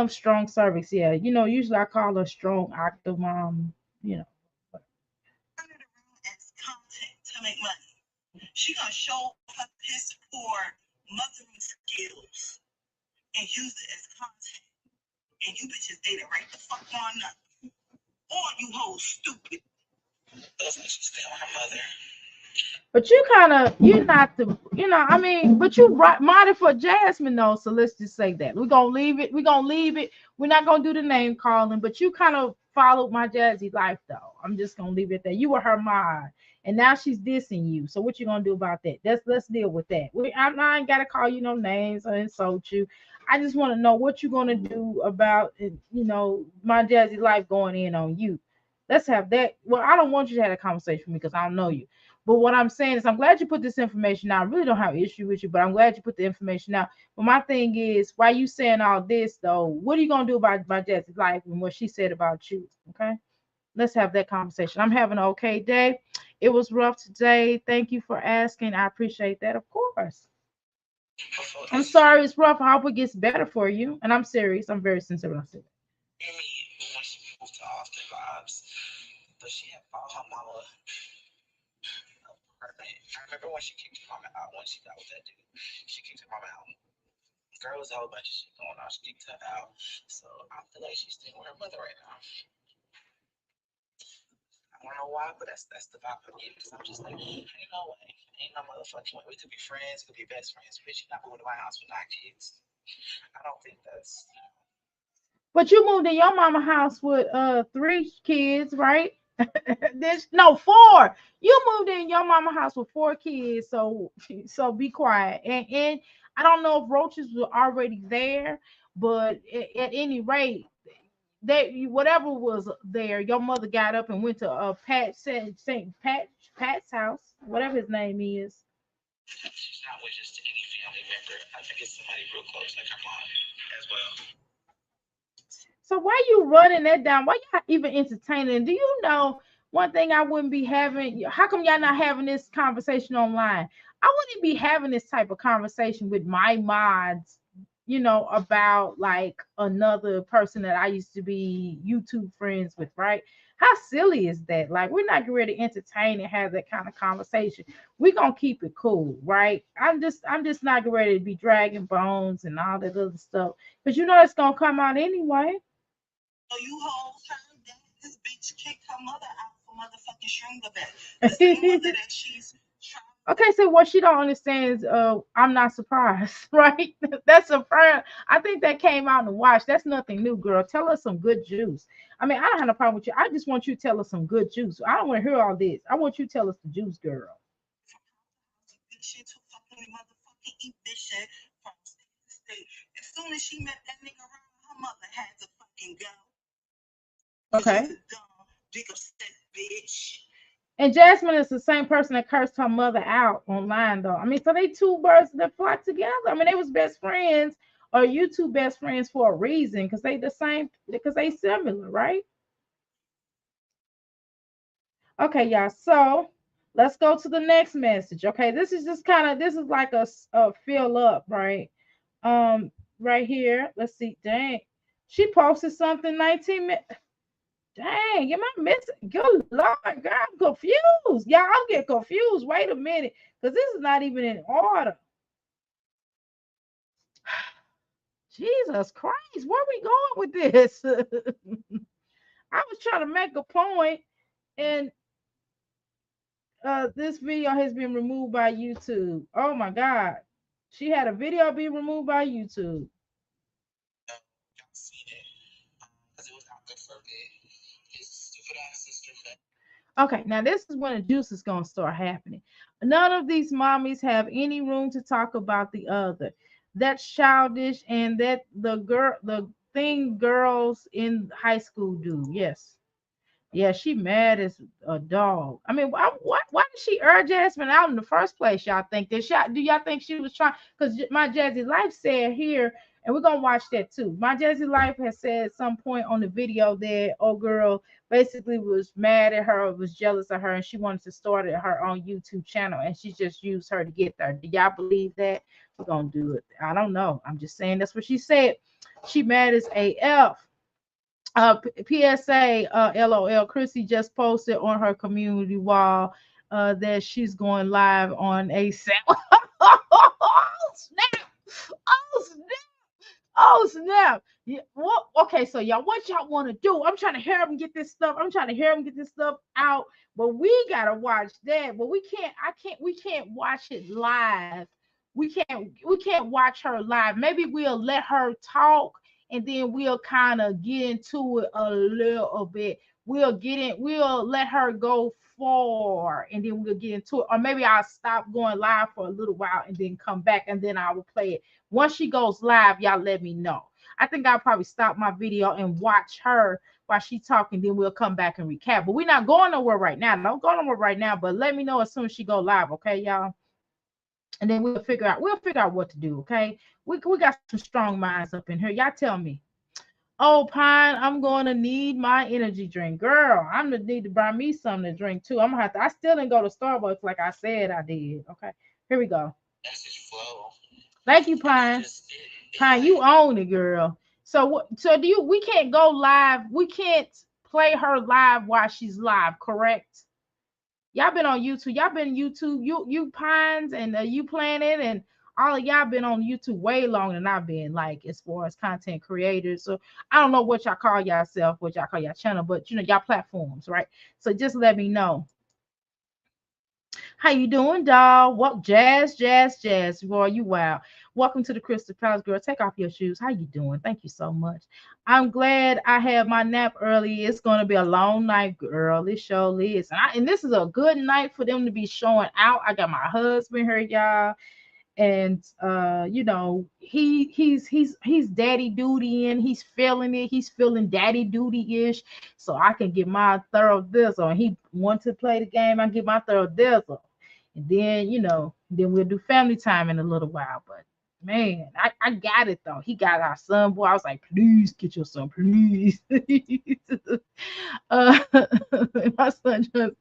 Strong cervix. Yeah, usually I call her strong octo mom. You know. Turn it around as content to make money. She gonna show her piss poor mothering skills and use it as content. And you bitches ate it right the fuck on up. Or you hoes stupid. Those niggas stay on her mother. But you're not but you right minded for Jasmine though. So let's just say that we're gonna leave it. We're not gonna do the name calling, but you kind of followed my Jazzy life though. I'm just gonna leave it there. You were her mod, and now she's dissing you. So what you gonna do about that? Let's deal with that. I ain't gotta call you no names or insult you. I just want to know what you're gonna do about my Jazzy life going in on you. Let's have that. Well, I don't want you to have a conversation with me because I don't know you. But what I'm saying is, I'm glad you put this information out. I really don't have an issue with you, but I'm glad you put the information out. But my thing is, why you saying all this though? What are you gonna do about Jesse's life and what she said about you? Okay, let's have that conversation. I'm having an okay day. It was rough today. Thank you for asking. I appreciate that, of course. I'm sorry it's rough. I hope it gets better for you. And I'm serious. I'm very sincere when I say that. When she moved to Austin vibes, but she had found her mama apartment. I remember when she kicked her mama out when she got with that dude. She kicked her mama out. Girl was a whole bunch of shit going on. She kicked her out. So I feel like she's staying with her mother right now. I don't know why, but that's the vibe I'm getting. Because I'm just like, ain't no way. Ain't no motherfucking way. We could be friends, we could be best friends. Bitch, you're not moving to my house with 9 kids. I don't think that's. But you moved in your mama house with 3 kids, right? No, 4. You moved in your mama house with 4 kids, so be quiet. And I don't know if roaches were already there, but at any rate, whatever was there, your mother got up and went to Pat's house, whatever his name is. She's not with just any family member. I think it's somebody real close, like her mom as well. So why you running that down? Why y'all even entertaining? Do you know one thing I wouldn't be having? How come y'all not having this conversation online? I wouldn't be having this type of conversation with my mods, about like another person that I used to be YouTube friends with, right? How silly is that? Like, we're not ready to entertain and have that kind of conversation. We're gonna keep it cool, right? I'm just not ready to be dragging bones and all that other stuff. But it's gonna come out anyway. So you hoes heard that this bitch kicked her mother out for motherfucking string of it. The same mother that she's trying. Okay, so what she don't understand is I'm not surprised, right? That's a friend. I think that came out in the wash. That's nothing new, girl. Tell us some good juice. I mean, I don't have no problem with you. I just want you to tell us some good juice. I don't want to hear all this. I want you to tell us the juice, girl. Shit to fucking motherfucking eat this shit from state to state. As soon as she met that nigga around, her mother had to fucking go. Okay. She's a dumb, big upset bitch. And Jasmine is the same person that cursed her mother out online, though. I mean, so they two birds that flock together. I mean, they was best friends, or you two best friends for a reason, because they the same, because they similar, right? Okay, y'all. So Let's go to the next message. Okay, this is just kind of this is like a fill up, right? Right here. Let's see. Dang, she posted something 19 minutes. Dang, am I missing? Good Lord, girl, I'm confused. Yeah, I'm getting confused. Wait a minute, because this is not even in order. Jesus Christ, where we going with this? I was trying to make a point, and this video has been removed by YouTube. Oh my God, she had a video be removed by YouTube. Okay, now this is when the juice is gonna start happening. None of these mommies have any room to talk about the other. That's childish, and that the thing girls in high school do. Yes. Yeah, she mad as a dog. I mean, why did she urge Jasmine out in the first place? Y'all think that do y'all think she was trying? Because my Jazzy Life said here, and we're gonna watch that too. My Jazzy Life has said at some point on the video that old girl basically was mad at her, was jealous of her, and she wanted to start her own YouTube channel, and she just used her to get there. Do y'all believe that? We're gonna do it. I don't know. I'm just saying that's what she said. She mad as AF. PSA, LOL. Chrissy just posted on her community wall that she's going live on ASAP. Oh, snap! Oh, snap! Oh snap! Yeah, what? Okay, so y'all, what y'all want to do? I'm trying to hear them get this stuff. I'm trying to hear them get this stuff out. But we gotta watch that. But we can't. I can't. We can't watch it live. We can't. We can't watch her live. Maybe we'll let her talk, and then we'll kind of get into it a little bit. We'll get in. We'll let her go far, and then we'll get into it. Or maybe I'll stop going live for a little while, and then come back, and then I will play it once she goes live. Y'all let me know. I think I'll probably stop my video and watch her while she's talking. Then we'll come back and recap. But we're not going nowhere right now. Don't go nowhere right now. But let me know as soon as she go live, okay, y'all? And then we'll figure out what to do, okay? We got some strong minds up in here. Y'all tell me. Oh, Pine, I'm going to need my energy drink. Girl, I'm going to need to buy me something to drink too. I'm going to have to, I still didn't go to Starbucks like I said I did. Okay, here we go. Thank you, Pine. Pine, you own it, girl. So what? So do you? We can't go live. We can't play her live while she's live. Correct? Y'all been on YouTube. Y'all been YouTube. You Pines and you Planet and all of y'all been on YouTube way longer than I've been. Like as far as content creators. So I don't know what y'all call yourself, what y'all call your channel, but you know y'all platforms, right? So just let me know. How you doing, doll? What jazz, jazz, jazz? Boy, you wow. Welcome to the Crystal Palace, girl. Take off your shoes. How you doing? Thank you so much. I'm glad I had my nap early. It's gonna be a long night, girl. It surely is. And this is a good night for them to be showing out. I got my husband here, y'all, and you know he's daddy duty and he's feeling it. He's feeling daddy duty-ish, so I can get my thorough thistle, and he want to play the game. I get my thorough thistle, and then then we'll do family time in a little while. But man, I got it though. He got our son, boy. I was like, please get your son, please. uh my son just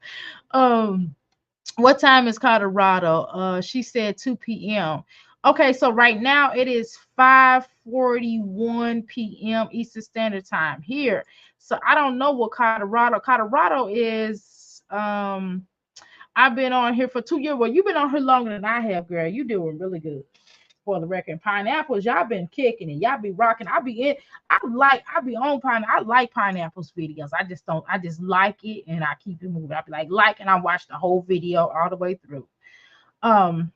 what time is Colorado? She said 2 p.m. Okay, so right now it is 5:41 p.m. Eastern Standard Time here. So I don't know what Colorado. Colorado is I've been on here for 2 years. Well, you've been on here longer than I have, girl. You doing really good. For the record, pineapples, y'all been kicking it. Y'all be rocking. I be on pine. I like pineapples videos. I just don't. I just like it, and I keep it moving. I be and I watch the whole video all the way through. Um,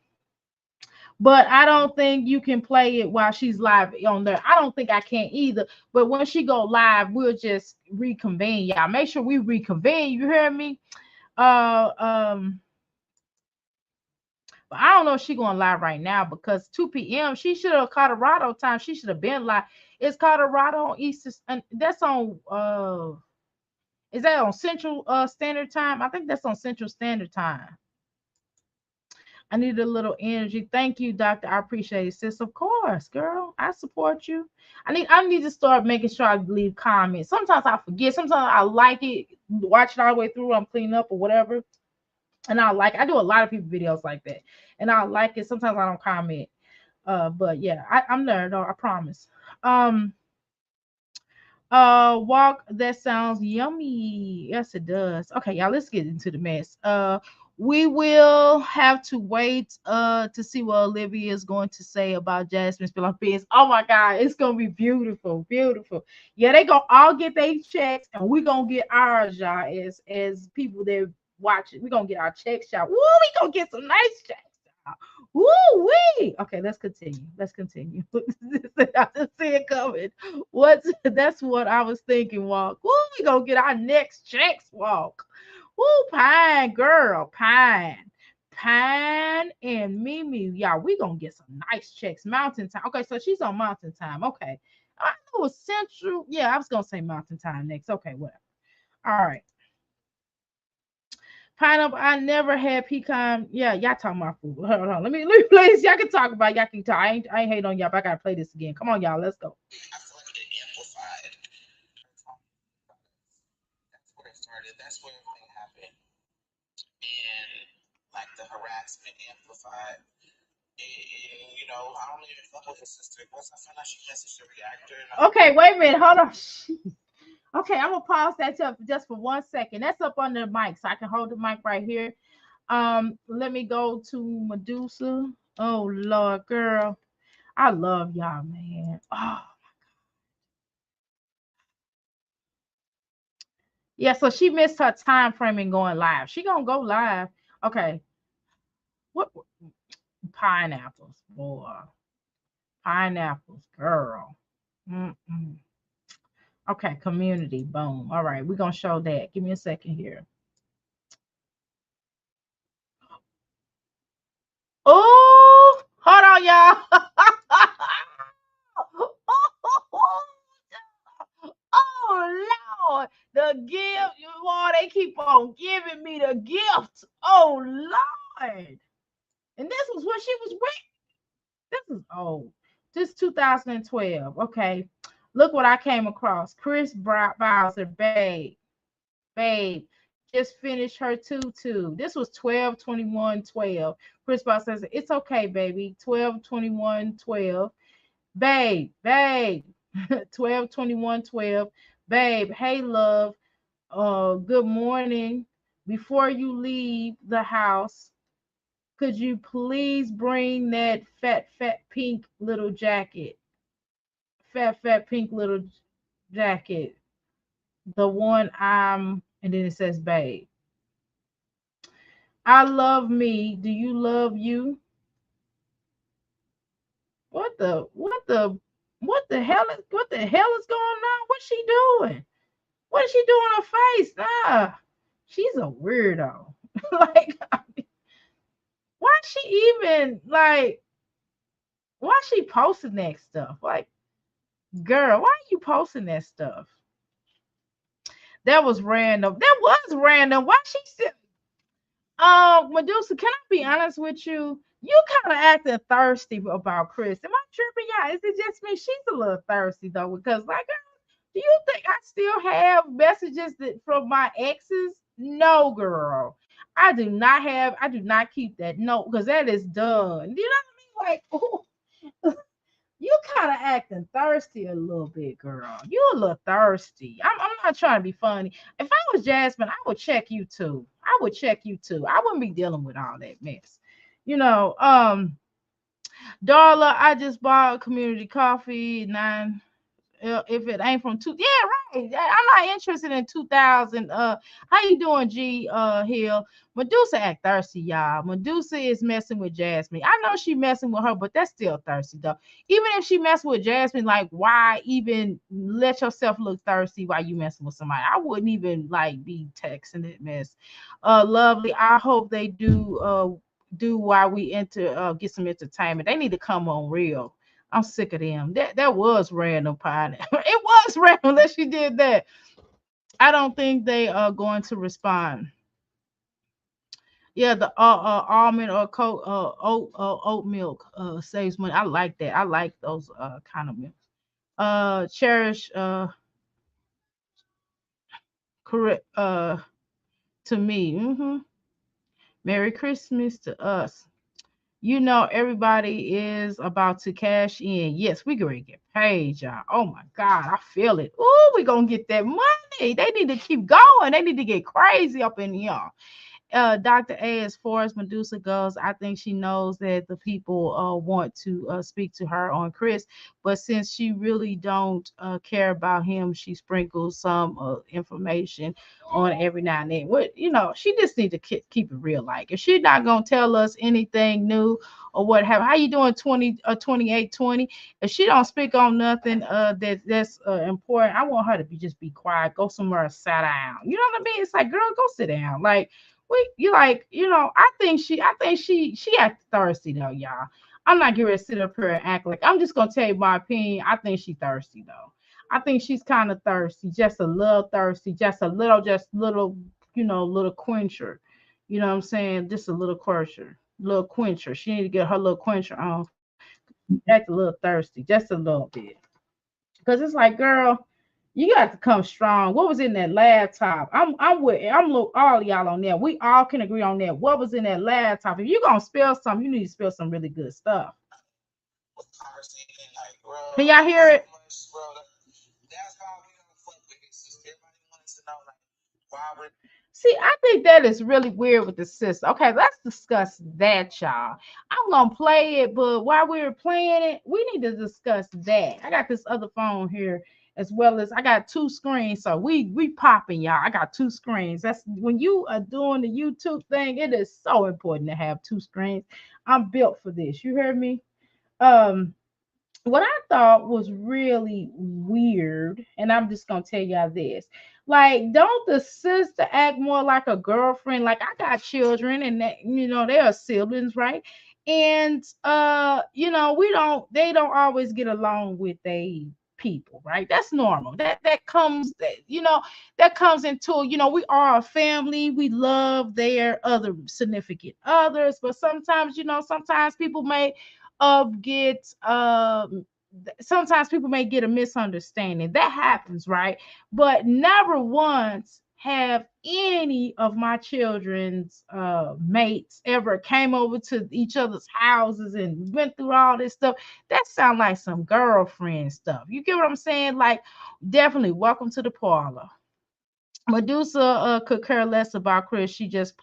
but I don't think you can play it while she's live on there. I don't think I can either. But when she go live, we'll just reconvene. Y'all make sure we reconvene. You hear me? Uh, um. But I don't know if she's going live right now because 2 p.m. She should have Colorado time. She should have been live. It's Colorado on Eastern, and that's on is that on Central Standard Time? I think that's on Central Standard Time. I need a little energy. Thank you, Doctor. I appreciate it, sis. Of course, girl. I support you. I need to start making sure I leave comments. Sometimes I forget. Sometimes I like it, watch it all the way through. I'm cleaning up or whatever. And I do a lot of people videos like that, and I like it. Sometimes I don't comment, but yeah, I'm there though. I promise. Um, walk, that sounds yummy. Yes, it does. Okay, y'all, let's get into the mess. We will have to wait to see what Olivia is going to say about Jasmine spilling beans. Oh my god, it's gonna be beautiful, beautiful. Yeah, they gonna all get their checks, and we gonna get ours, y'all, as people that watch it. We gonna get our checks, y'all. Woo, we gonna get some nice checks. Woo wee. Okay, let's continue. Let's continue. I just see it coming. What's that's what I was thinking, walk. Woo, we gonna get our next checks, walk. Woo, pine girl, pine. Pine and Mimi, y'all, we gonna get some nice checks. Mountain time. Okay, so she's on mountain time. Okay. I know it's central. Yeah, I was gonna say mountain time next. Okay, whatever. All right. Pineapple, I never had pecan. Yeah, y'all talking about food. Hold on. Let me play this. Y'all can talk about it. Y'all can talk. I ain't hate on y'all, but I gotta play this again. Come on, y'all. Let's go. I feel like it amplified. That's where it started. That's where everything happened. And like the harassment amplified. I don't even fuck with his sister. Once I found out she messaged the reactor, and Okay, wait a minute. Hold on. Okay, I'm gonna pause that up just for 1 second. That's up under the mic, so I can hold the mic right here. Let me go to Medusa. Oh Lord, girl. I love y'all, man. Oh yeah, so she missed her time frame in going live. She gonna go live. Okay. What pineapples, boy. Pineapples, girl. Mm-mm. Okay, community. Boom. All right, we're gonna show that. Give me a second here. Oh, hold on, y'all. Oh Lord, the gift. Oh, they keep on giving me the gift. Oh Lord. And this was when she was with. This is old. This 2012. Okay. Look what I came across. Chris Bowser, babe, just finished her tutu. This was 12/21/12. Chris Bowser says, it's okay, baby. 12/21/12. Babe. 12/21/12. Babe, hey, love. Good morning. Before you leave the house, could you please bring that fat, pink little jacket? Fat, pink little jacket. The one and then it says, babe. I love me. Do you love you? What the, what the hell is going on? What's she doing? What is she doing on her face? Nah, she's a weirdo. Like, why she even like? Why she posting that stuff? Like, girl, why are you posting that stuff? That was random. That was random. Why she said, Medusa, can I be honest with you? You kind of acting thirsty about Chris. Am I tripping, y'all? Is it just me? She's a little thirsty though, because like, do you think I still have messages that from my exes? No, girl. I do not keep that note because that is done. You know what I mean? Like, oh, you kind of acting thirsty a little bit, girl. You a little thirsty. I'm not trying to be funny. If I was Jasmine, I would check you too. I would check you too. I wouldn't be dealing with all that mess. You know, Darla, I just bought community coffee, 9 if it ain't from two, yeah, right. I'm not interested in 2000. How you doing, G? Hill. Medusa act thirsty, y'all. Medusa is messing with Jasmine. I know she messing with her, but that's still thirsty though. Even if she messing with Jasmine, like, why even let yourself look thirsty while you messing with somebody? I wouldn't even like be texting that mess. Lovely. I hope they do while we get some entertainment. They need to come on real. I'm sick of them. That was random, pie. It was random that she did that. I don't think they are going to respond. Yeah, the almond or oat milk saves money. I like that. I like those kind of milk. Cherish correct to me. Merry Christmas to us. You know, everybody is about to cash in. Yes, we gonna get paid, y'all. Oh my God, I feel it. Oh, we gonna get that money. They need to keep going. They need to get crazy up in here. Dr. A, as far as Medusa goes, I think she knows that the people want to speak to her on Chris, but since she really don't care about him, she sprinkles some information on every now and then. What she just need to keep it real. Like if she's not gonna tell us anything new or what have, how you doing 2820? If she don't speak on nothing that's important, I want her to be quiet, go somewhere and sit down. You know what I mean? It's like, girl, go sit down. Like you like, I think she acts thirsty though, y'all. I'm not getting ready to sit up here and act like, I'm just gonna tell you my opinion. I think she's thirsty though. I think she's kind of thirsty, just a little thirsty, just little, little quencher. You know what I'm saying? Just a little quencher. She need to get her little quencher on. That's a little thirsty, just a little bit. Cause it's like, girl, you got to come strong. What was in that laptop? I'm with all y'all on that. We all can agree on that. What was in that laptop? If you gonna spill something, you need to spill some really good stuff. Like, bro, Can y'all hear so it? much, bro. That's how we don't fuck with his sister. Everybody wants to know, like, why would See, I think that is really weird with the sister. Okay, let's discuss that, y'all. I'm gonna play it, but while we're playing it, we need to discuss that. I got this other phone here, as well as I got two screens, so we popping, y'all. I got two screens. That's when you are doing the YouTube thing. It is so important to have two screens. I'm built for this. You heard me? Um, what I thought was really weird, and I'm just gonna tell y'all this. Like, don't the sister act more like a girlfriend? Like, I got children, and that, they are siblings, right? And they don't always get along with they people, right? That's normal. That comes into, we are a family. We love their other significant others, but sometimes people may get sometimes people may get a misunderstanding. That happens, right? But never once have any of my children's mates ever came over to each other's houses and went through all this stuff. That sounds like some girlfriend stuff. You get what I'm saying? Like, definitely welcome to the parlor. Medusa could care less about Chris. She just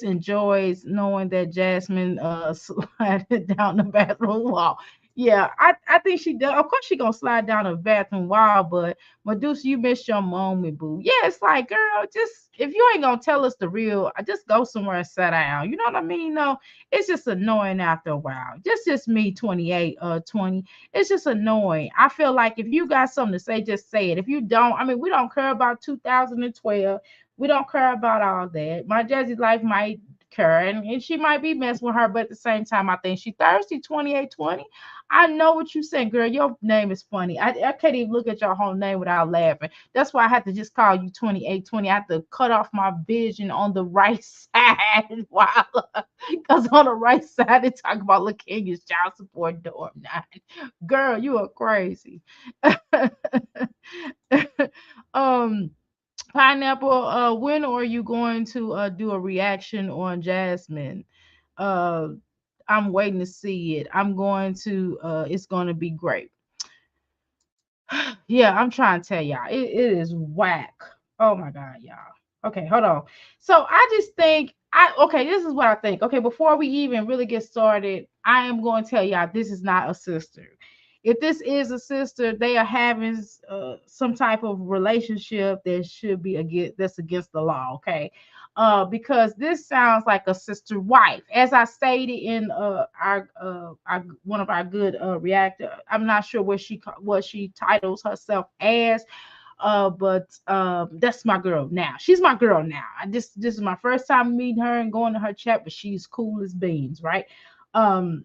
enjoys knowing that Jasmine slided down the bathroom wall. Yeah, I think she does. Of course she gonna slide down the bathroom wall, but Medusa, you missed your moment, boo. Yeah, it's like, girl, just if you ain't gonna tell us the real, just go somewhere and sit down. You know what I mean? No, it's just annoying after a while. Just me, 28, 20. It's just annoying. I feel like if you got something to say, just say it. If you don't, I mean, we don't care about 2012. We don't care about all that. My Jazzy life might care, and she might be messing with her, but at the same time, I think she thirsty. 2820. I know what you saying, girl. Your name is funny. I can't even look at your whole name without laughing. That's why I had to just call you 2820. I have to cut off my vision on the right side while because on the right side they talk about Lakenya's child support dorm 9. Girl, you are crazy. um Pineapple, when are you going to do a reaction on Jasmine? Uh I'm waiting to see it. It's going to be great. Yeah, I'm trying to tell y'all. It is whack. Oh my god, y'all. Okay, hold on. So I just think this is what I think. Okay, before we even really get started, I am going to tell y'all this is not a sister. If this is a sister, they are having some type of relationship that should be against the law. Okay, because this sounds like a sister wife. As I stated in our one of our good reactor, I'm not sure what she titles herself as, but that's my girl now. She's my girl now. This is my first time meeting her and going to her chat, but she's cool as beans, right? Um,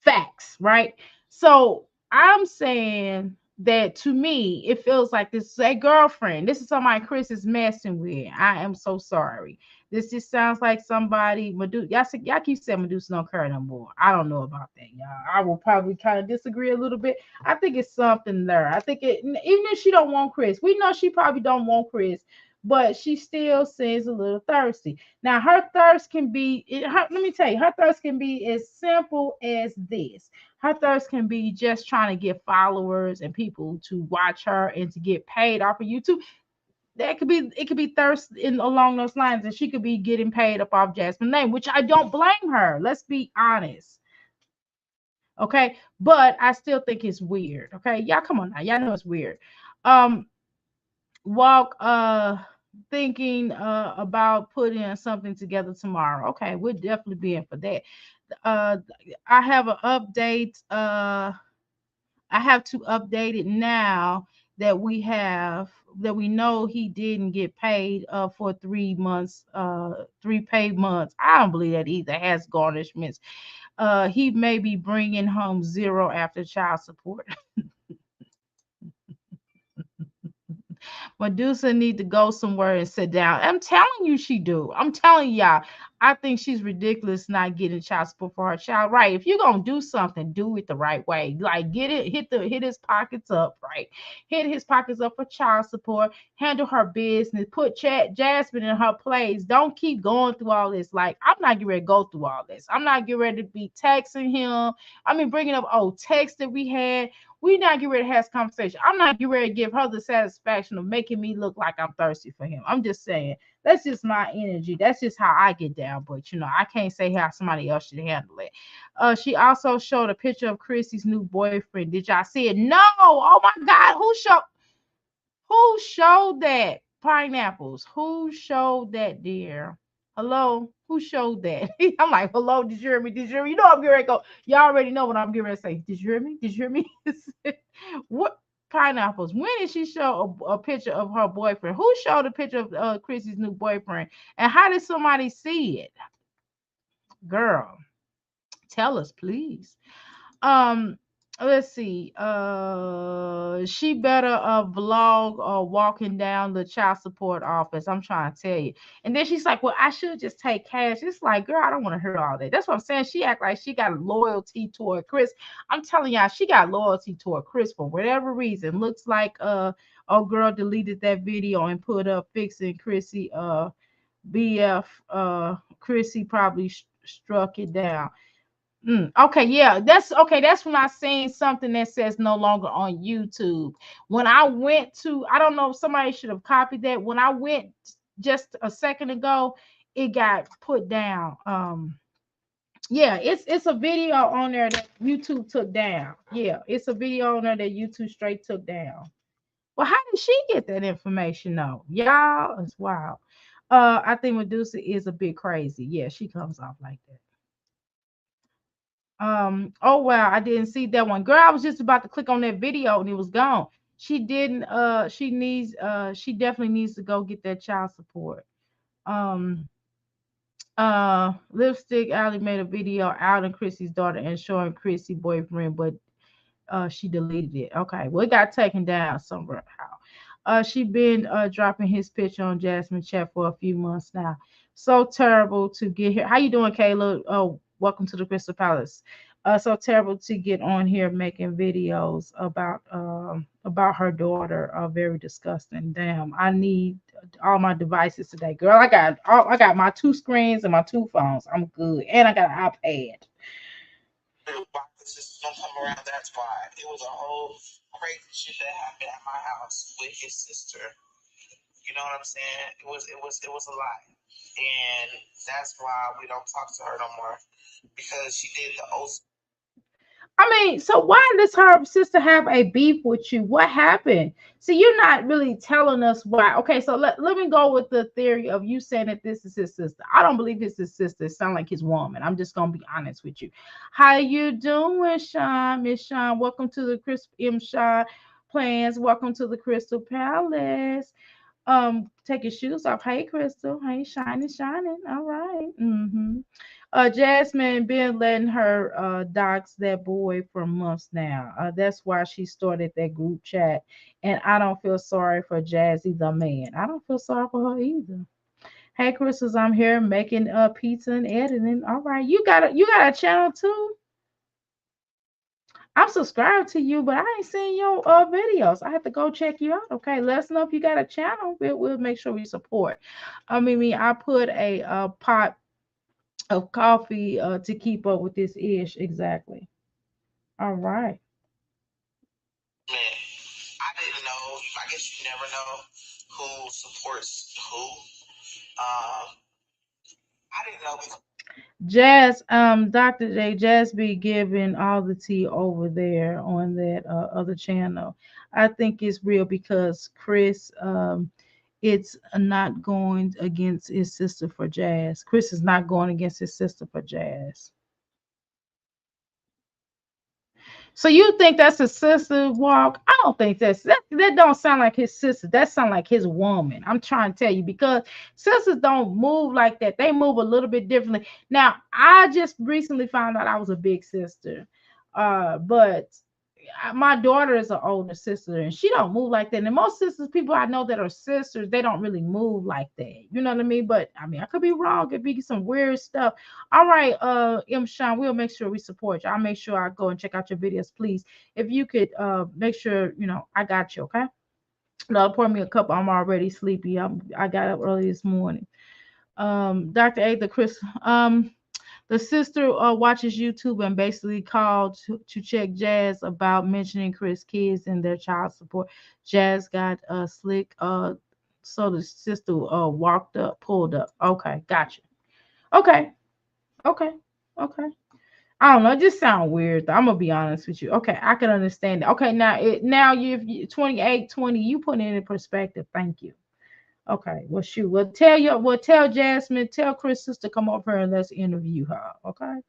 Facts, right? So I'm saying that to me, it feels like this is a girlfriend. This is somebody Chris is messing with. I am so sorry. This just sounds like somebody Medusa. Y'all keep saying Medusa don't care no more. I don't know about that, y'all. I will probably kind of disagree a little bit. I think it's something there. I think even if she don't want Chris, we know she probably don't want Chris. but she still seems a little thirsty. Now, her thirst can be, let me tell you, her thirst can be as simple as this. Her thirst can be just trying to get followers and people to watch her and to get paid off of YouTube. That could be, it could be thirst in along those lines, and she could be getting paid up off Jasmine name, which I don't blame her. Let's be honest. Okay, but I still think it's weird. Okay, y'all, come on now, y'all know it's weird. Um, walk thinking about putting something together tomorrow. Okay, we'll definitely be in for that. Uh, I have an update. I have to update it now that we know he didn't get paid for 3 months, 3 paid months. I don't believe that either. Has garnishments. He may be bringing home zero after child support. Medusa need to go somewhere and sit down. I'm telling you, she do. I'm telling y'all. I think she's ridiculous not getting child support for her child. Right? If you're gonna do something, do it the right way. Like get it, hit his pockets up. Right? Hit his pockets up for child support. Handle her business. Put Jasmine in her place. Don't keep going through all this. Like I'm not getting ready to go through all this. I'm not getting ready to be texting him. I mean, bringing up old texts that we had. We not get ready to have this conversation. I'm not get ready to give her the satisfaction of making me look like I'm thirsty for him. I'm just saying that's just my energy. That's just how I get down. But I can't say how somebody else should handle it. She also showed a picture of Chrissy's new boyfriend. Did y'all see it? No. Oh my God. Who showed that? Pineapples. Who showed that, dear? Hello? Who showed that? I'm like, hello, did you hear me? Did you hear me? You know I'm getting ready to go. Y'all already know what I'm getting ready to say. Did you hear me? Did you hear me? What pineapples? When did she show a picture of her boyfriend? Who showed a picture of Chrissy's new boyfriend? And how did somebody see it? Girl, tell us, please. Um, let's see. She better vlog walking down the child support office. I'm trying to tell you. And then she's like, "Well, I should just take cash." It's like, girl, I don't want to hear all that. That's what I'm saying. She act like she got loyalty toward Chris. I'm telling y'all, she got loyalty toward Chris for whatever reason. Looks like oh girl deleted that video and put up fixing Chrissy BF. Chrissy probably struck it down. Okay, yeah, that's okay. That's when I seen something that says no longer on YouTube. When I went to, I don't know if somebody should have copied that. When I went just a second ago, it got put down. Yeah, it's a video on there that YouTube took down. Yeah, it's a video on there that YouTube straight took down. Well, how did she get that information though? Y'all, it's wild. I think Medusa is a bit crazy. Yeah, she comes off like that. Oh wow, I didn't see that one. Girl, I was just about to click on that video and it was gone. She didn't she definitely needs to go get that child support. Um Lipstick Alley made a video out and Chrissy's daughter and showing Chrissy boyfriend, but she deleted it. Okay, well it got taken down somewhere. She been dropping his picture on Jasmine chat for a few months now. So terrible to get here. How you doing, Kayla? Oh, welcome to the Crystal Palace. So terrible to get on here making videos about her daughter. Very disgusting. Damn, I need all my devices today, girl. I got my two screens and my two phones. I'm good, and I got an iPad. Boxes don't come around. That's why it was a whole crazy shit that happened at my house with his sister. You know what I'm saying? It was a lot, and that's why we don't talk to her no more because she did the old. I mean, so why does her sister have a beef with you? What happened? See, you're not really telling us why. Okay, so let me go with the theory of you saying that this is his sister. I don't believe it's his sister. It sounds like his woman. I'm just gonna be honest with you. How you doing, Sean? Miss Sean, welcome to the Chris M. Sean plans. Welcome to the Crystal Palace. Take your shoes off. Hey, Crystal. Hey, shining, shining. All right. Jasmine been letting her dox that boy for months now. That's why she started that group chat. And I don't feel sorry for Jazzy the man. I don't feel sorry for her either. Hey, Crystals, I'm here making pizza and editing. All right, you got a channel too. I'm subscribed to you, but I ain't seen your videos. I have to go check you out. Okay, let us know if you got a channel. We'll make sure we support. I put a pot of coffee to keep up with this ish. Exactly. All right. Man, I didn't know. I guess you never know who supports who. I didn't know because Jazz, Dr. J, Jazz be giving all the tea over there on that other channel. I think it's real because Chris, it's not going against his sister for Jazz. Chris is not going against his sister for Jazz. So you think that's a sister walk? I don't think that don't sound like his sister. That sound like his woman. I'm trying to tell you because sisters don't move like that. They move a little bit differently. Now, I just recently found out I was a big sister. But my daughter is an older sister and she don't move like that. And most sisters, people I know that are sisters, they don't really move like that. You know what I mean? But I mean, I could be wrong. It could be some weird stuff. All right, M. Sean, we'll make sure we support you. I'll make sure I go and check out your videos, please. If you could make sure, I got you, okay? No, pour me a cup. I'm already sleepy. I got up early this morning. Dr. A, the Chris, the sister watches YouTube and basically called to check Jazz about mentioning Chris kids and their child support. Jazz got slick, so the sister walked up, pulled up. Okay, gotcha. Okay, okay, okay. I don't know. It just sound weird. Though. I'm gonna be honest with you. Okay, I can understand that. Okay, now you 28, 20. You put it in perspective. Thank you. Okay, well shoot. Tell Jasmine, tell Chris to come over here and let's interview her. Okay.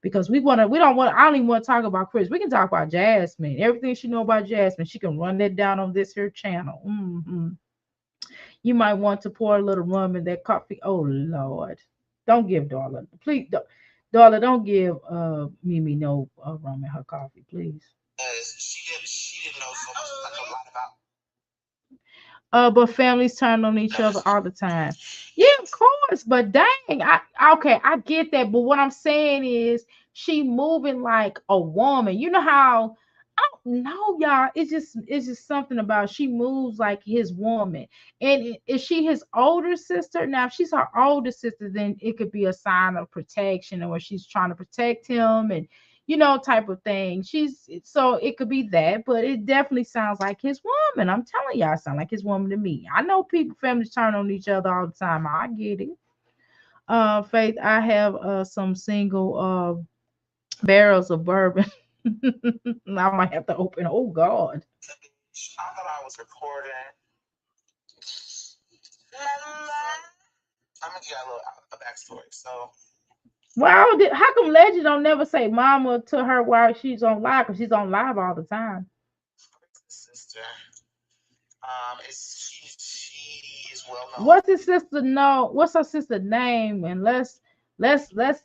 Because we don't want I don't even want to talk about Chris. We can talk about Jasmine. Everything she know about Jasmine, she can run that down on this here channel. You might want to pour a little rum in that coffee. Oh Lord. Don't give Darla. Please Darla, don't give Mimi no rum in her coffee, please. she didn't know so much like a lot about. But families turn on each other all the time. Yeah, of course. But dang, okay, I get that. But what I'm saying is she moving like a woman. You know how I don't know, y'all. It's just something about she moves like his woman. And is she his older sister? Now, if she's her older sister, then it could be a sign of protection or she's trying to protect him and type of thing. So it could be that, but it definitely sounds like his woman. I'm telling y'all, it sounds like his woman to me. I know people, families turn on each other all the time. I get it. Faith, I have some single barrels of bourbon. I might have to open. Oh God. I thought I was recording. I'm gonna give you a little a backstory. So, Wow, how come Legend don't never say mama to her while she's on live? Because she's on live all the time. sister, she is well known. What's his sister know? What's her sister name? And let's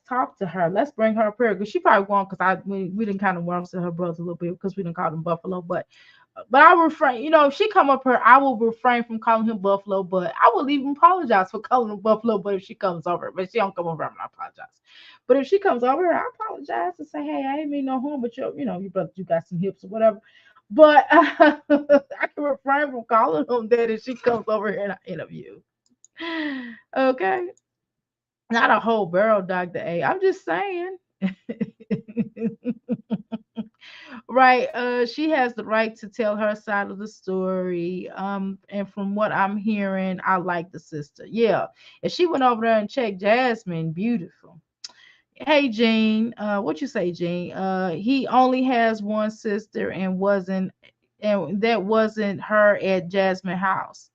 talk to her. Let's bring her up here because she probably won't. Because we didn't kind of warm to her brother a little bit because we didn't call him Buffalo. But I refrain. If she come up here, I will refrain from calling him Buffalo. But I will even apologize for calling him Buffalo. But if she comes over, but she don't come over, I'm not apologize. But if she comes over here, I apologize and say, hey, I ain't mean no harm, but you brother, you got some hips or whatever. But I can refrain from calling him that if she comes over here and I interview. Okay. Not a whole barrel, Dr. A. I'm just saying. Right. She has the right to tell her side of the story. And from what I'm hearing, I like the sister. Yeah. And she went over there and checked Jasmine. Beautiful. Hey Jean, what you say, Jean? He only has one sister and that wasn't her at Jasmine house.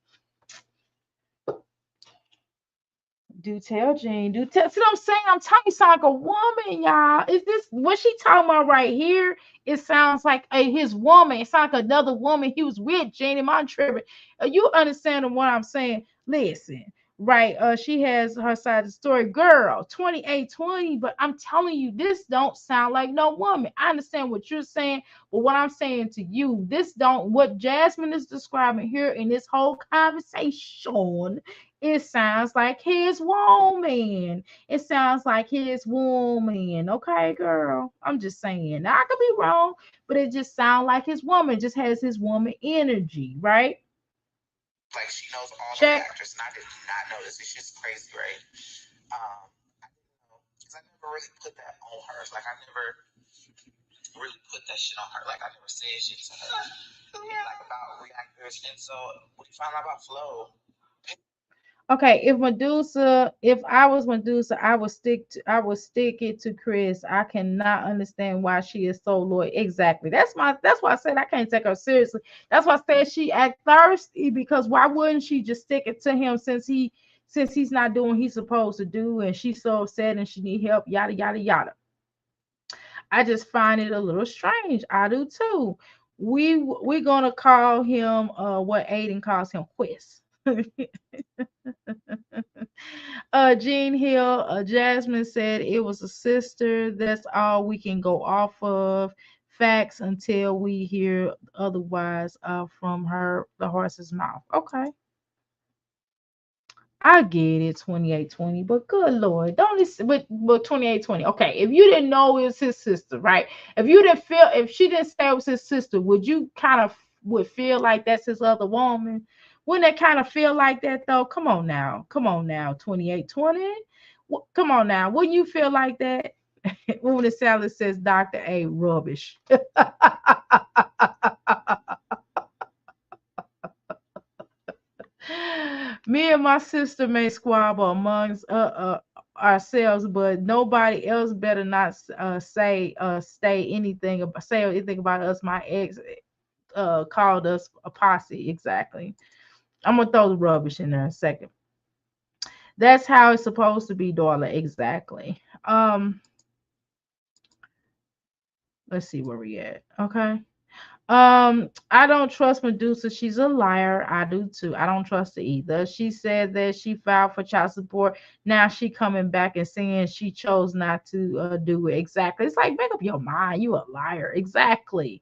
Do tell, Jean. Do tell. See what I'm saying? I'm telling you, sound like a woman, y'all. Is this what she talking about right here? It sounds like his woman. It sounds like another woman he was with, Jean. Am I tripping? You understand what I'm saying? Listen, right? She has her side of the story. Girl, 2820, but I'm telling you, this don't sound like no woman. I understand what you're saying, but what I'm saying to you, this don't what Jasmine is describing here in this whole conversation It sounds like his woman. It sounds like his woman. Okay, girl. I'm just saying. Now, I could be wrong, but it just sounds like his woman. Just has his woman energy, right? Like she knows all the Check. reactors, and I did not know this. It's just crazy, right? I didn't know because I never really put that on her. Like I never really put that shit on her. Like I never said shit to her, like about reactors. And so when you found out about Flow, Okay, if I was Medusa, I would stick it to Chris. I cannot understand why she is so loyal. Exactly. That's why I said I can't take her seriously. That's why I said she act thirsty because why wouldn't she just stick it to him since he's not doing what he's supposed to do and she's so upset and she need help, yada yada yada. I just find it a little strange. I do too. We're gonna call him what Aiden calls him Quiz. Jean Hill, Jasmine said it was a sister. That's all we can go off of. Facts until we hear otherwise from the horse's mouth. Okay. I get it, 2820, but good Lord, don't listen. But 2820. Okay, if you didn't know it was his sister, right? If she didn't say it was his sister, would you kind of would feel like that's his other woman? Wouldn't it kind of feel like that though? Come on now, 2820. Come on now, wouldn't you feel like that? When the salad says Dr. A rubbish. Me and my sister may squabble amongst ourselves, but nobody else better not say anything about us. My ex called us a posse. Exactly. I'm gonna throw the rubbish in there in a second. That's how it's supposed to be, Darla. Exactly. Let's see where we at. Okay. I don't trust Medusa. She's a liar. I do too. I don't trust her either. She said that she filed for child support. Now she coming back and saying she chose not to do it. Exactly. It's like make up your mind. You a liar. Exactly.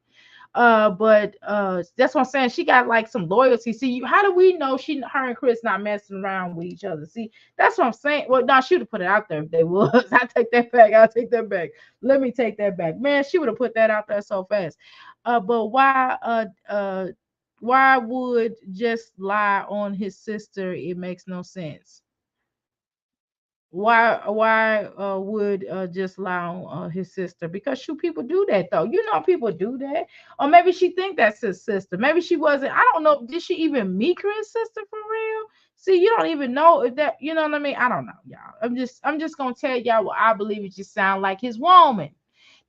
But that's what I'm saying. She got like some loyalty. See, how do we know her and Chris not messing around with each other? See, that's what I'm saying. Well, no, she would have put it out there if they was. I take that back. I take that back. Let me take that back. Man, she would have put that out there so fast. But why would just lie on his sister? It makes no sense. Why would just lie on his sister? Because shoot, people do that though. You know, people do that. Or maybe she think that's his sister. Maybe she wasn't. I don't know. Did she even meet Chris' sister for real? See, you don't even know if that. You know what I mean? I don't know, y'all. I'm just gonna tell y'all what I believe. It just sound like his woman.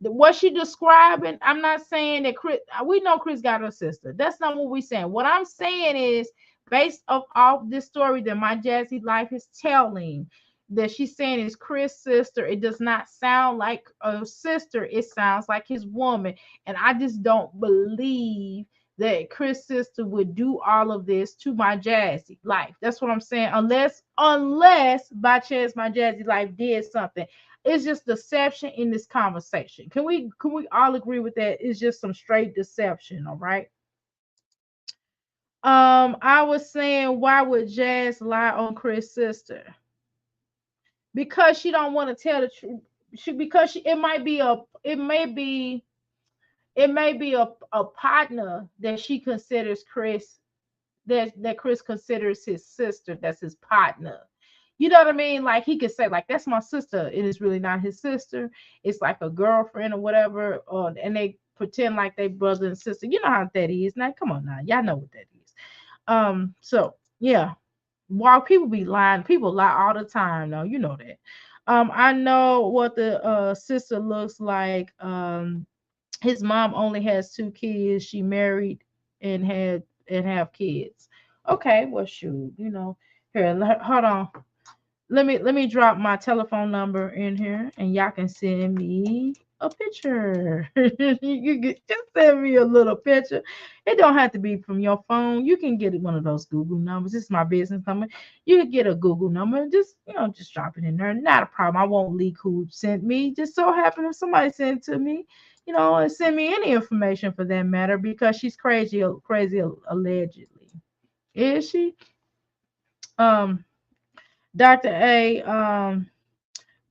What she describing, I'm not saying that Chris, we know Chris got a sister. That's not what we're saying. What I'm saying is based off this story that my Jazzy life is telling, that she's saying is Chris' sister. It does not sound like a sister. It sounds like his woman. And I just don't believe that Chris' sister would do all of this to my Jazzy life. That's what I'm saying. Unless by chance my Jazzy life did something. It's just deception in this conversation. Can we all agree with that? It's just some straight deception, all right? I was saying, why would Jazz lie on Chris' sister? Because she don't want to tell the truth. Because it may be a partner that she considers Chris, that Chris considers his sister, that's his partner. You know what I mean? Like he could say, like, that's my sister. It is really not his sister. It's like a girlfriend or whatever. And they pretend like they brother and sister. You know how that is. Now, come on now. Y'all know what that is. So yeah. While people be lying, people lie all the time. No, you know that. I know what the sister looks like. His mom only has two kids. She married and have kids. Okay, well shoot, Here, hold on. Let me drop my telephone number in here and y'all can send me a picture. Just send me a little picture. It don't have to be from your phone. You can get one of those Google numbers. This is my business number. You can get a Google number and just drop it in there. Not a problem. I won't leak who sent me. Just so happen if somebody sent it to me, and send me any information for that matter because she's crazy allegedly. Is she? Um Dr. A,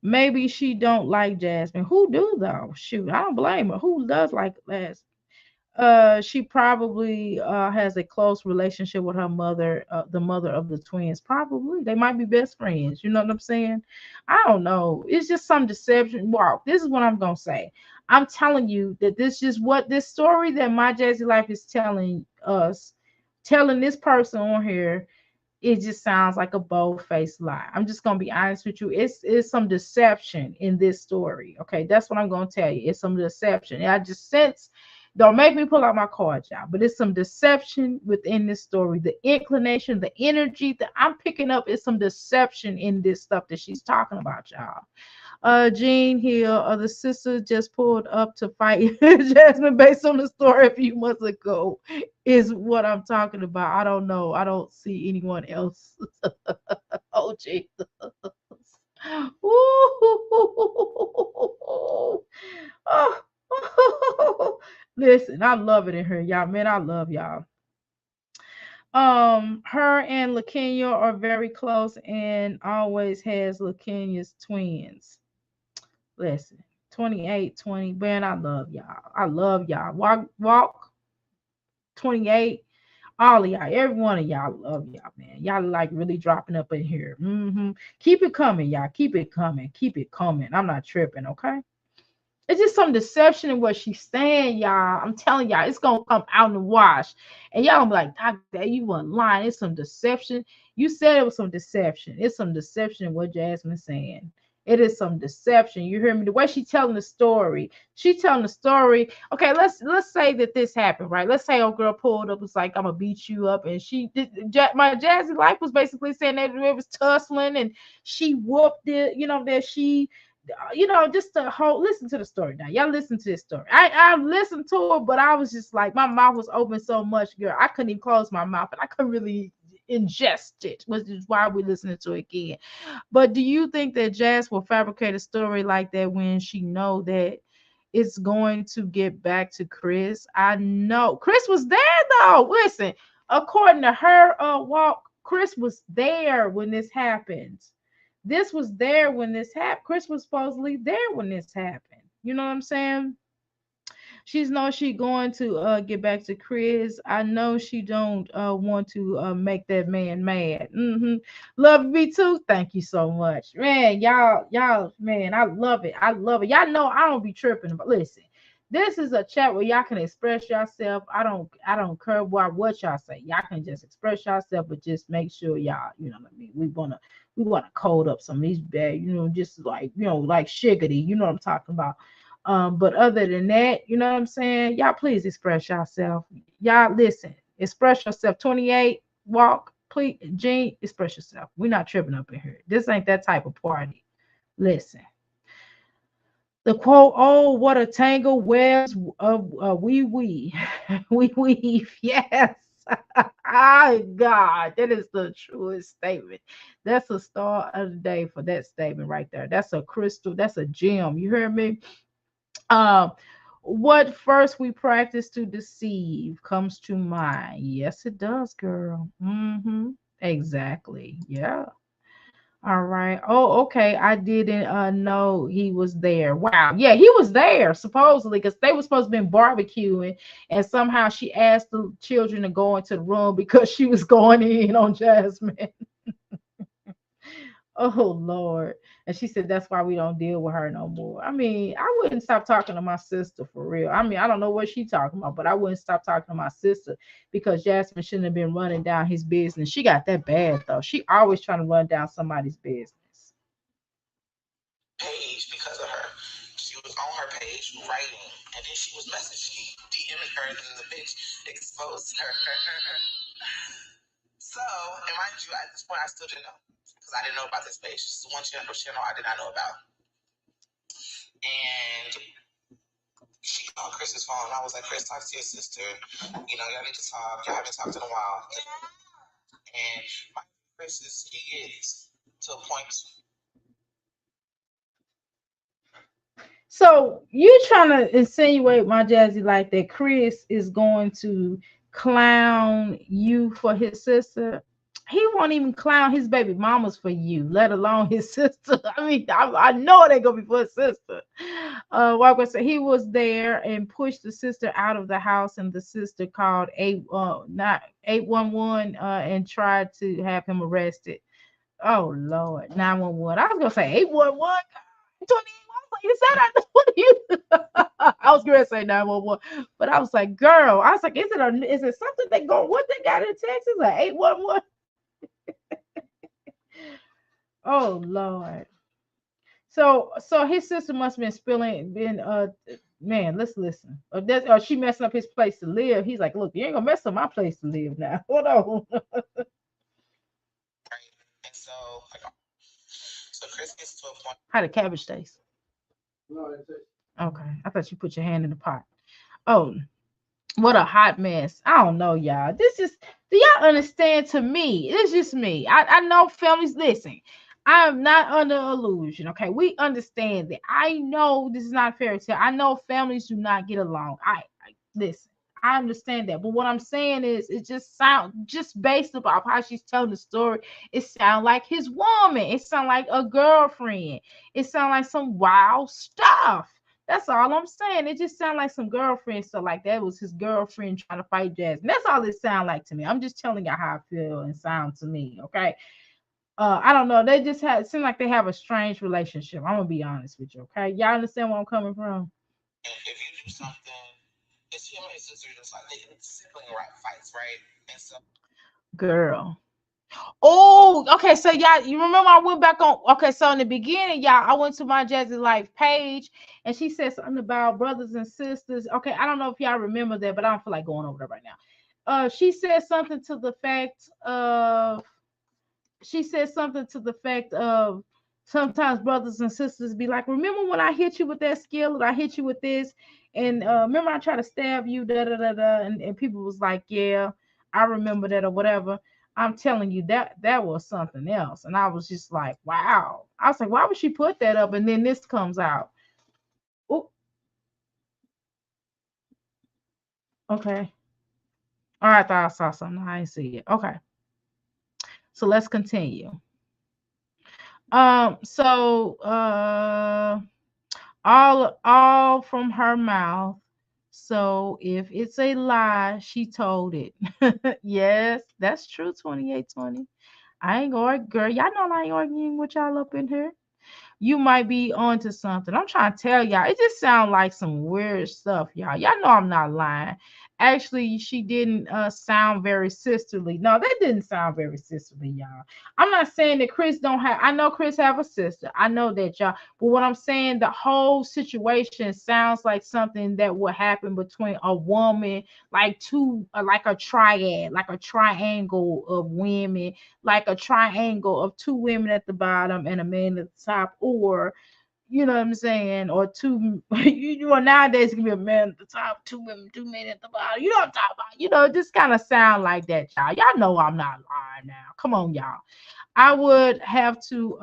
maybe she don't like Jasmine. Who do though? Shoot, I don't blame her. Who does like Les? She probably has a close relationship with her mother, the mother of the twins. Probably they might be best friends. You know what I'm saying? I don't know. It's just some deception. Wow, this is what I'm gonna say. I'm telling you that this is what this story that my Jazzy Life is telling us, telling this person on here, it just sounds like a bold-faced lie. I'm just gonna be honest with you. It's some deception in this story. Okay, that's what I'm gonna tell you. It's some deception. And I just sense. Don't make me pull out my cards, y'all. But it's some deception within this story. The inclination, the energy that I'm picking up is some deception in this stuff that she's talking about, y'all. Jean Hill, the sister just pulled up to fight Jasmine based on the story a few months ago, is what I'm talking about. I don't know. I don't see anyone else. Oh, Jesus. Ooh. Oh. Listen, I love it in her, y'all. Man, I love y'all. Her and LaKenya are very close and always has LaKenya's twins. Listen, 28, 20. Man, I love y'all. I love y'all. Walk 28. All of y'all, every one of y'all love y'all, man. Y'all like really dropping up in here. Keep it coming, y'all. Keep it coming. Keep it coming. I'm not tripping, okay? It's just some deception in what she's saying, y'all. I'm telling y'all, it's gonna come out in the wash. And y'all gonna be like, Doctor, you weren't lying. It's some deception. You said it was some deception. It's some deception in what Jasmine's saying. It is some deception. You hear me? The way she's telling the story. She telling the story. Okay, let's say that this happened, right? Let's say old girl pulled up, was like, I'm gonna beat you up, and she did. My Jazzy Life was basically saying that it was tussling, and she whooped it. You know that she, just the whole, listen to the story now. Y'all listen to this story. I listened to it, but I was just like, my mouth was open so much, girl. I couldn't even close my mouth, and I couldn't really ingest it, which is why we're listening to it again. But do you think that Jazz will fabricate a story like that when she know that it's going to get back to Chris? I know Chris was there though. Listen, according to her walk, Chris was there when this happened. This was there when this happened. Chris was supposedly there when this happened. You know what I'm saying? She's know she going to get back to Chris. I know she don't want to make that man mad. Love me too. Thank you so much, man. Y'all, man, I love it. I love it. Y'all know I don't be tripping, but listen. This is a chat where y'all can express yourself. I don't care what y'all say. Y'all can just express yourself, but just make sure y'all, you know what I mean. We wanna code up some of these bad, just like like shiggity, you know what I'm talking about. But other than that, you know what I'm saying? Y'all please express yourself. Y'all listen, express yourself. 28, walk, please, Gene, express yourself. We're not tripping up in here. This ain't that type of party. Listen. The quote, oh, what a tangle webs of we we weave. Yes. Ah, God, that is the truest statement. That's a star of the day for that statement right there. That's a crystal. That's a gem. You hear me? Um, what first we practice to deceive comes to mind. Yes, it does, girl. Exactly. Yeah. All right. Oh, okay. I didn't know he was there. Wow. Yeah, he was there supposedly because they were supposed to be barbecuing, and somehow she asked the children to go into the room because she was going in on Jasmine. Oh Lord. And she said that's why we don't deal with her no more. I mean, I wouldn't stop talking to my sister for real. I mean, I don't know what she talking about, but I wouldn't stop talking to my sister because Jasmine shouldn't have been running down his business. She got that bad though. She always trying to run down somebody's business. Page because of her. She was on her page writing, and then she was messaging, DMing her, and then the bitch exposed her. So, and mind you, at this point, I still didn't know because I didn't know about this page. This is one channel I did not know about. And she called Chris's phone. I was like, Chris, talk to your sister. Y'all need to talk. Y'all haven't talked in a while. And my Chris he gets to a point. So you trying to insinuate my Jazzy like that Chris is going to clown you for his sister? he won't even clown his baby mamas for you, let alone his sister. I mean, I know it ain't gonna be for his sister. Walker said he was there and pushed the sister out of the house, and the sister called not 811 and tried to have him arrested. Oh Lord, 911. I was gonna say 811. 28. You said I know you. I was gonna say 911, but I was like, girl, I was like, is it something they go what they got in Texas? Like 811? Oh Lord. So his sister must have been spilling been man, let's listen. Or she messing up his place to live. He's like, look, you ain't gonna mess up my place to live now. Hold on. right? And so, like, so Chris gets to a point. How the cabbage taste? Okay. I thought you put your hand in the pot. Oh, what a hot mess. I don't know, y'all. This is, do y'all understand? To me, it's just me. I know families, listen, I am not under illusion. Okay, we understand that. I know this is not a fairy tale. I know families do not get along. I listen, I understand that. But what I'm saying is it just sound, just based upon how she's telling the story, it sound like his woman. It sound like a girlfriend. It sound like some wild stuff. That's all I'm saying. It just sounded like some girlfriend stuff, like that was his girlfriend trying to fight Jasmine. That's all it sound like to me. I'm just telling you how I feel and sound to me. Okay. I don't know. They just have, it seem like they have a strange relationship. I'm gonna be honest with you. Okay. Y'all understand where I'm coming from? And if you do something, it's him and his sister just like they sibling right fights, right? And so Girl. Oh, okay. So y'all, you remember I went back on. Okay, so in the beginning, y'all, I went to my Jazzy Life page, and she said something about brothers and sisters. Okay, I don't know if y'all remember that, but I don't feel like going over that right now. She said something to the fact of she said something to the fact of sometimes brothers and sisters be like, remember when I hit you with that skill, I hit you with this, and remember I tried to stab you, da da da da, and people was like, yeah, I remember that or whatever. I'm telling you that that was something else, and I was just like, wow. I was like, why would she put that up? And then this comes out. Oh, okay. All right, I thought I saw something. I didn't see it. Okay, so let's continue. So all from her mouth. So if it's a lie, she told it. Yes, that's true. 2820. I ain't going, girl. Y'all know I ain't arguing with y'all up in here. You might be onto something. I'm trying to tell y'all, it just sounds like some weird stuff, y'all. Y'all know I'm not lying. Actually, she didn't sound very sisterly. No, that didn't sound very sisterly, y'all. I'm not saying that Chris don't have. I know Chris have a sister. I know that, y'all. But what I'm saying, the whole situation sounds like something that would happen between a woman, like two, like a triad, like a triangle of women, like a triangle of two women at the bottom and a man at the top, or you know what I'm saying, or two. You know, nowadays it can be a man at the top, two women, two men at the bottom. You know what I'm talking about? You know, it just kind of sound like that, y'all. Y'all know I'm not lying now. Come on, y'all. I would have to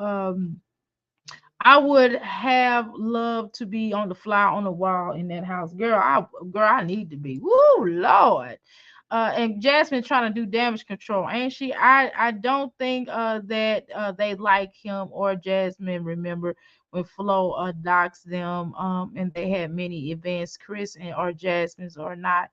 I would have loved to be on the fly on the wall in that house. Girl, I need to be. Woo Lord. And Jasmine trying to do damage control, ain't she? I don't think that they like him or Jasmine. Remember when Flo doxed them and they had many events, Chris and or Jasmine's or not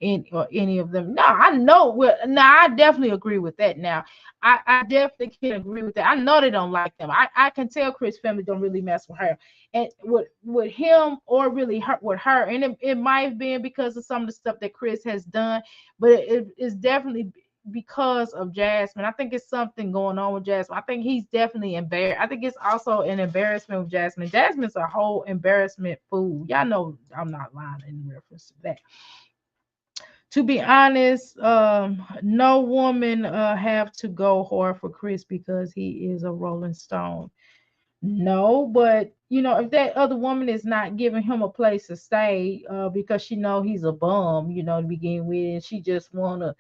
in or any of them. No, I know. Well, no, I definitely agree with that. Now, I definitely can agree with that. I know they don't like them. I can tell Chris family don't really mess with her, and with him or really her with her. And it might have been because of some of the stuff that Chris has done, but it's definitely because of Jasmine. I think it's something going on with Jasmine. I think he's definitely embarrassed. I think it's also an embarrassment with Jasmine. Jasmine's a whole embarrassment fool. Y'all know I'm not lying in reference to that. To be honest, no woman have to go hard for Chris because he is a Rolling Stone. No, but you know, if that other woman is not giving him a place to stay, because she know he's a bum, you know, to begin with, and she just wanna,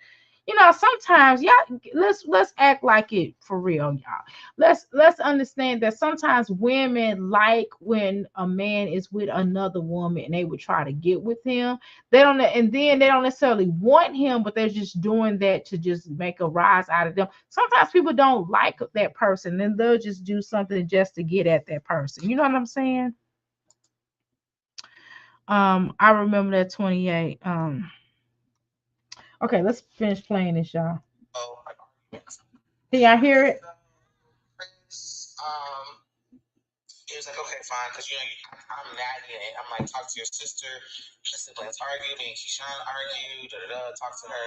Sometimes y'all, let's act like it for real, y'all. Let's understand that sometimes women like when a man is with another woman and they would try to get with him. They don't, and then they don't necessarily want him, but they're just doing that to just make a rise out of them. Sometimes people don't like that person, and they'll just do something just to get at that person. You know what I'm saying? I remember that 28. Okay, let's finish playing this, y'all. Oh, like, Can y'all hear it? Chris, he was like, okay, fine, because I'm nagging it. I'm like, talk to your sister. The siblings argued, me and Keyshawn argued, talk to her.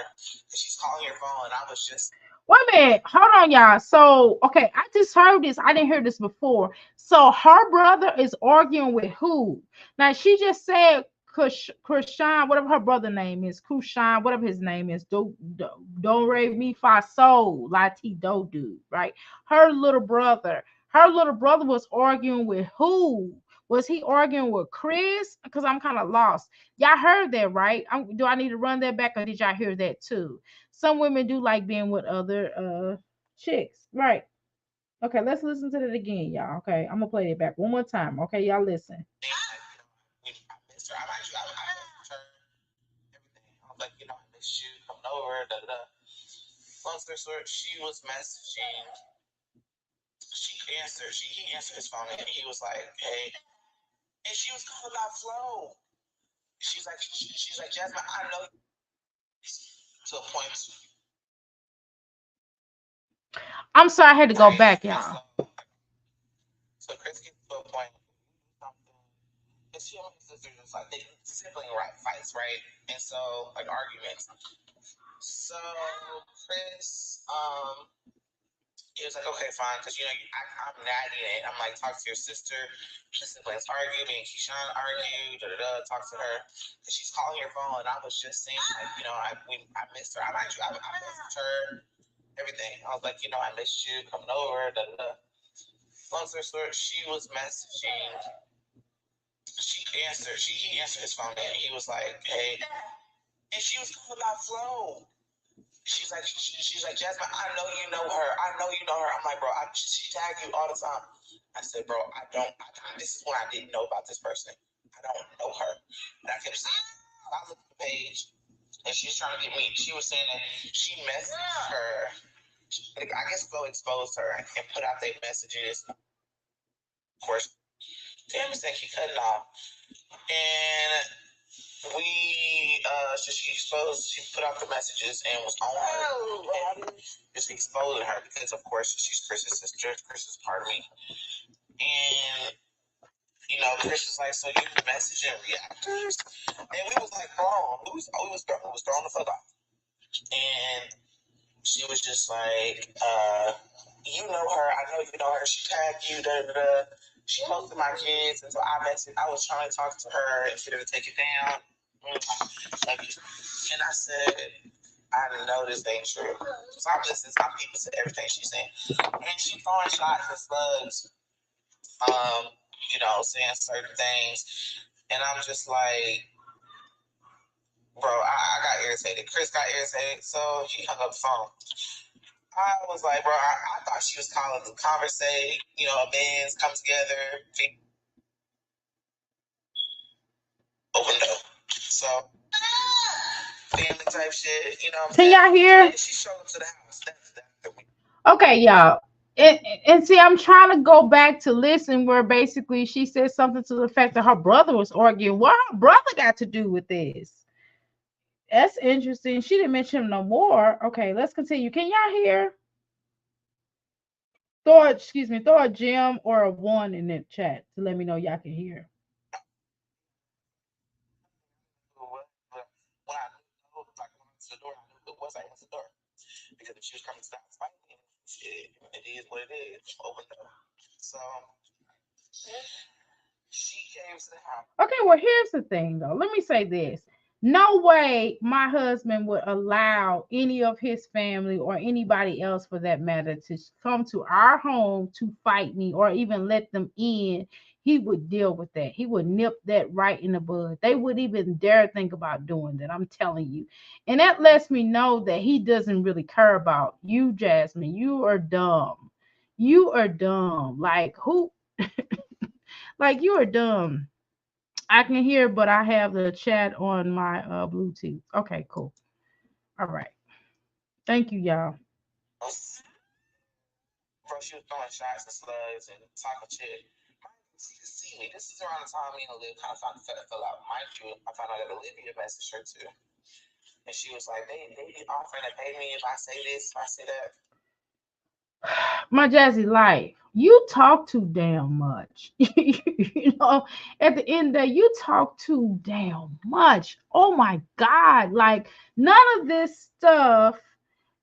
And she's calling your phone, and I was just. Wait a minute, hold on, y'all. So, okay, I just heard this. I didn't hear this before. So, her brother is arguing with who? Now, she just said Krishan, whatever her brother name is, Kushan, whatever his name is, do re mi fa sol la ti do do, right? Her little brother. Her little brother was arguing with who? Was he arguing with Chris? Because I'm kind of lost. Y'all heard that, right? Do I need to run that back, or did y'all hear that too? Some women do like being with other chicks, right? Okay, let's listen to it again, y'all. Okay, I'm gonna play it back one more time. Okay, y'all listen. I missed her. I missed her. Everything. I was like, I missed you. Coming over. Da da da. Long story short, she was messaging. He answered his phone, and he was like, "Hey," and she was calling about Flo. She's like, Jasmine, I know. To a point. I'm sorry, I had to go Right? back, And y'all. so Chris gets to a point. And she and my sister just like they sibling fights, right? And so like arguments. So Chris, he was like, okay, fine, because I'm nagging it. I'm like, talk to your sister. The siblings argued, me and Keyshawn argued, talk to her. And she's calling your phone, and I was just saying, like, I missed her. I missed her. Everything. I was like, I missed you coming over. Da da da. Long story short, she was messaging. He answered his phone, and he was like, hey, and she was calling about Flo. She's like, Jasmine, I know you know her. I know you know her. I'm like, bro, she tagged you all the time. I said, bro, I don't. This is when I didn't know about this person. I don't know her. And I kept saying, I looked at the page, and she's trying to get me. She was saying that she messaged her. Like, I guess Flo exposed her and put out their messages. Of course, damn, it's like he cut it off. And she put out the messages and was on her and just exposing her because of course she's Chris's sister. Chris is part of me. And Chris was like, so you messaging reactors? And we was like, bro, we was throwing the fuck off. And she was just like, you know her, I know you know her, she tagged you, da da da. She posted my kids, and so I was trying to talk to her and get her to take it down. And I said, I know this ain't true. So I'm listening to people to everything she's saying. And she throwing shots and slugs, saying certain things. And I'm just like, bro, I got irritated. Chris got irritated, so he hung up the phone. I was like, bro, I thought she was calling to conversate, bands come together, open up. So, family type shit, Can y'all hear? And she showed up to the house. That's the week. Okay, y'all. And see, I'm trying to go back to listen where basically she said something to the fact that her brother was arguing. What her brother got to do with this? That's interesting. She didn't mention him no more. Okay, let's continue. Can y'all hear? Throw a gem or a one in the chat to let me know y'all can hear. When I knew, like, when I went to the door, I knew who it was. I went to the door. Because if she was coming to stop fighting, shit, it is what it is. Open up. So, she came to the house. Okay, well, here's the thing though. Let me say this. No way my husband would allow any of his family or anybody else for that matter to come to our home to fight me or even let them in he would deal with that. He would nip that right in the bud. They would even dare think about doing that. I'm telling you. And that lets me know that he doesn't really care about you, Jasmine. You are dumb. You are dumb. Like who like you are dumb. I can hear, but I have the chat on my Bluetooth. Okay, cool. All right. Thank you, y'all. Bro, she was throwing shots and slugs and talking shit. She could see me. This is around the time me and Olivia kind of fell out. Mind you, I found out that Olivia messaged her too. And she was like, they be offering to pay me if I say this, if I say that. My Jazzy life, you talk too damn much. You know, at the end of the day, you talk too damn much. Oh my God. Like, none of this stuff,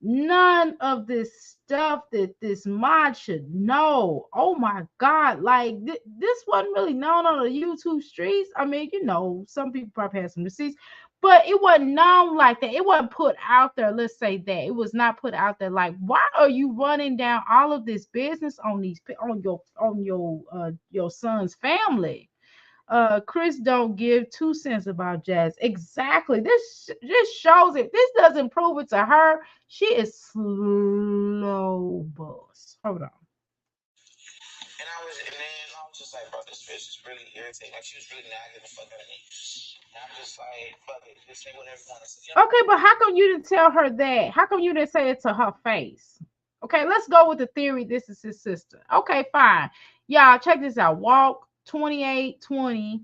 none of this stuff that this mod should know. Oh my God. Like, this wasn't really known on the YouTube streets. I mean, some people probably had some receipts, but it wasn't known like that. It wasn't put out there. Let's say that it was not put out there. Like, why are you running down all of this business on your son's family? Chris don't give 2 cents about Jazz. Exactly. This shows it. This doesn't prove it to her. She is slow bus. Hold on. And then I was just like, bro, this bitch is really irritating. Like, she was really nagging the fuck out of me. And I'm just like, fuck it, just say whatever you want to say. Okay, but how come you didn't tell her that? How come you didn't say it to her face? Okay, let's go with the theory this is his sister. Okay, fine. Y'all, check this out. Walk 2820.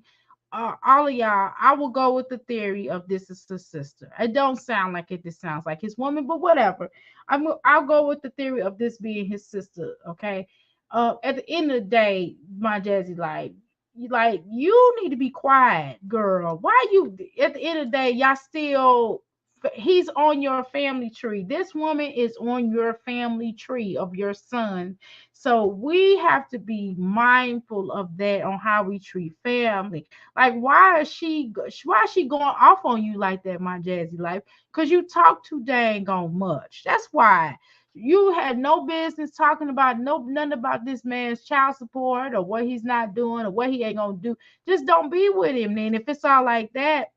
All of y'all, I will go with the theory of this is his sister. It don't sound like it. This sounds like his woman, but whatever. I'll go with the theory of this being his sister. Okay. At the end of the day, my Jazzy, like you need to be quiet, girl. Why you at the end of the day, y'all still he's on your family tree. This woman is on your family tree of your son. So we have to be mindful of that on how we treat family. Like why is she going off on you like that, my Jazzy life? Because you talk too dang on much. That's why. You had no business talking about nothing about this man's child support or what he's not doing or what he ain't gonna do. Just don't be with him then. If it's all like that,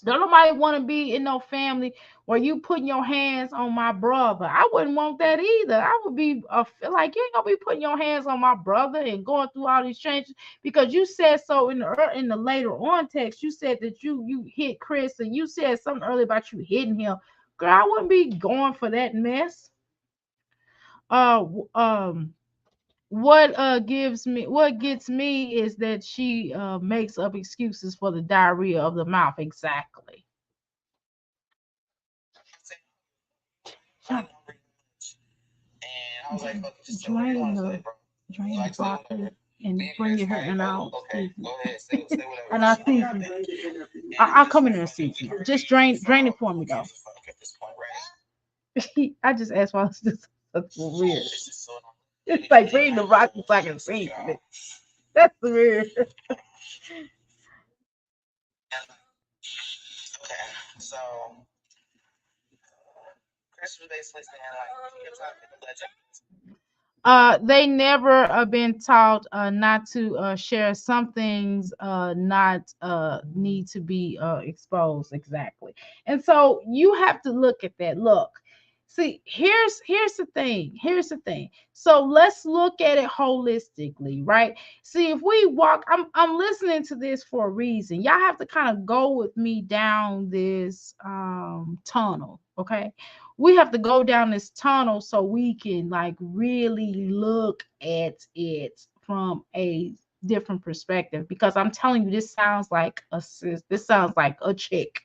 don't nobody want to be in no family where you putting your hands on my brother. I wouldn't want that either. I would be feel like you ain't gonna be putting your hands on my brother and going through all these changes because you said so in the later on text. You said that you hit Chris and you said something earlier about you hitting him. Girl, I wouldn't be going for that mess. uh what gets me is that she makes up excuses for the diarrhea of the mouth. Exactly. And I was like, fuck it, just say whatever you Drain want to say, the bro. drain Like, the say broccoli whatever. and Maybe bring that's it here fine. and Oh, I'll okay, season go it. ahead, say whatever. And I'll season it. I'll come in there and season it. Just drain it for me though. Fuck at this point, right? I just asked why it's just that's weird. It's just so annoying. It's like bring the broccoli so I can season it. That's weird. Okay, so Chris was basically saying like he kept talking to the legend. They never been taught not to share some things not need to be exposed exactly. And so you have to look at that. Look, see, here's the thing. So let's look at it holistically, right? See, if we walk, I'm listening to this for a reason. Y'all have to kind of go with me down this tunnel, okay? We have to go down this tunnel so we can like really look at it from a different perspective, because I'm telling you, this sounds like a sis, this sounds like a chick.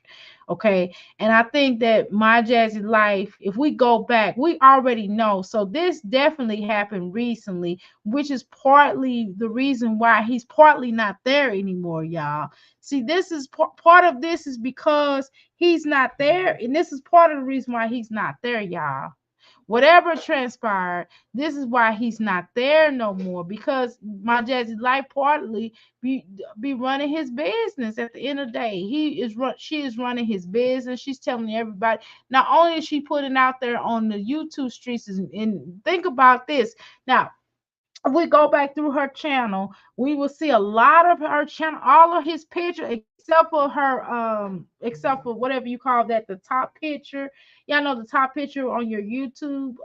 Okay. And I think that my Jazzy life, if we go back, we already know. So this definitely happened recently, which is partly the reason why he's partly not there anymore, y'all. See, this is part of this is because he's not there. And this is part of the reason why he's not there, y'all. Whatever transpired, this is why he's not there no more. Because my Jazzy life partly be running his business. At the end of the day, she is running his business. She's telling everybody. Not only is she putting out there on the YouTube streets, and think about this now. we go back through her channel, we will see a lot of her channel, all of his picture, except for whatever you call that, the top picture. Y'all know the top picture on your YouTube.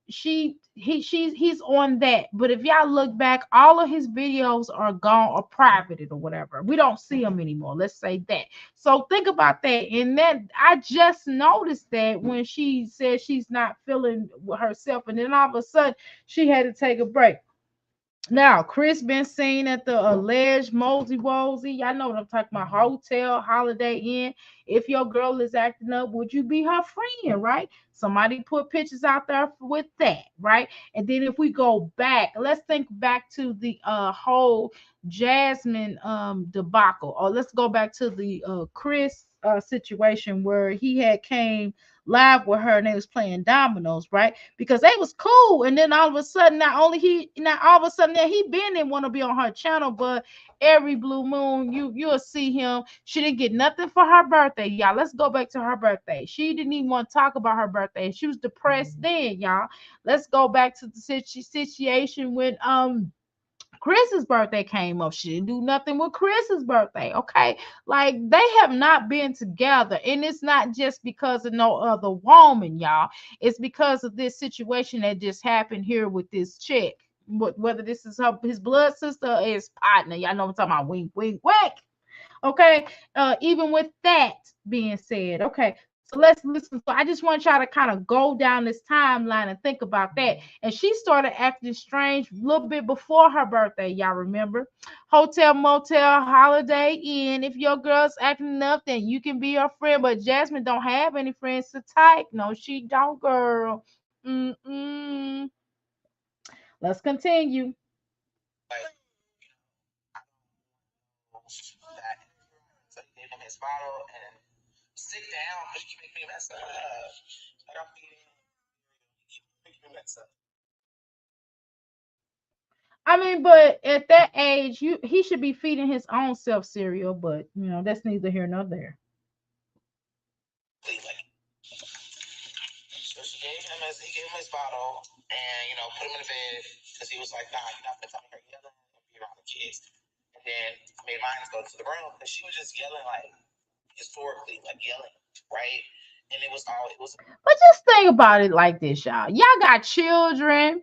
He's on that. But if y'all look back, all of his videos are gone or privated or whatever. We don't see them anymore. Let's say that. So think about that. And that I just noticed that when she said she's not feeling herself, and then all of a sudden she had to take a break. Now, Chris been seen at the alleged Mosey Wozy. Y'all know what I'm talking about. Hotel, Holiday Inn. If your girl is acting up, would you be her friend, right? Somebody put pictures out there with that, right? And then if we go back, let's think back to the whole Jasmine debacle, or let's go back to the Chris situation where he had came live with her and they was playing dominoes, right? Because they was cool, and then all of a sudden, not all of a sudden that he been didn't want to be on her channel, but every blue moon you'll see him. She didn't get nothing for her birthday, y'all. Let's go back to her birthday. She didn't even want to talk about her birthday. She was depressed then, y'all. Let's go back to the situation when Chris's birthday came up. She didn't do nothing with Chris's birthday. Okay. Like they have not been together. And it's not just because of no other woman, y'all. It's because of this situation that just happened here with this chick. Whether this is his blood sister or his partner. Y'all know what I'm talking about. Wink, wink, wink. Okay. Even with that being said, okay. So let's listen. So I just want y'all to kind of go down this timeline and think about that. And she started acting strange a little bit before her birthday. Y'all remember? Hotel, motel, Holiday Inn. If your girl's acting up, then you can be her friend. But Jasmine don't have any friends to type. No, she don't, girl. Mm-mm. Let's continue. Like, that. So he gave him his bottle and sit down because you make me mess up. Like I'm feeding him. You make me mess up. I mean, but at that age, he should be feeding his own self cereal, but that's neither here nor there. Like, so he gave him his bottle and put him in the bed because he was like, nah, you're not gonna tell me her yelling and be around the kids. And then I made mine go to the room because she was just yelling like historically, like yelling, right? And it was But just think about it like this, y'all. Y'all got children.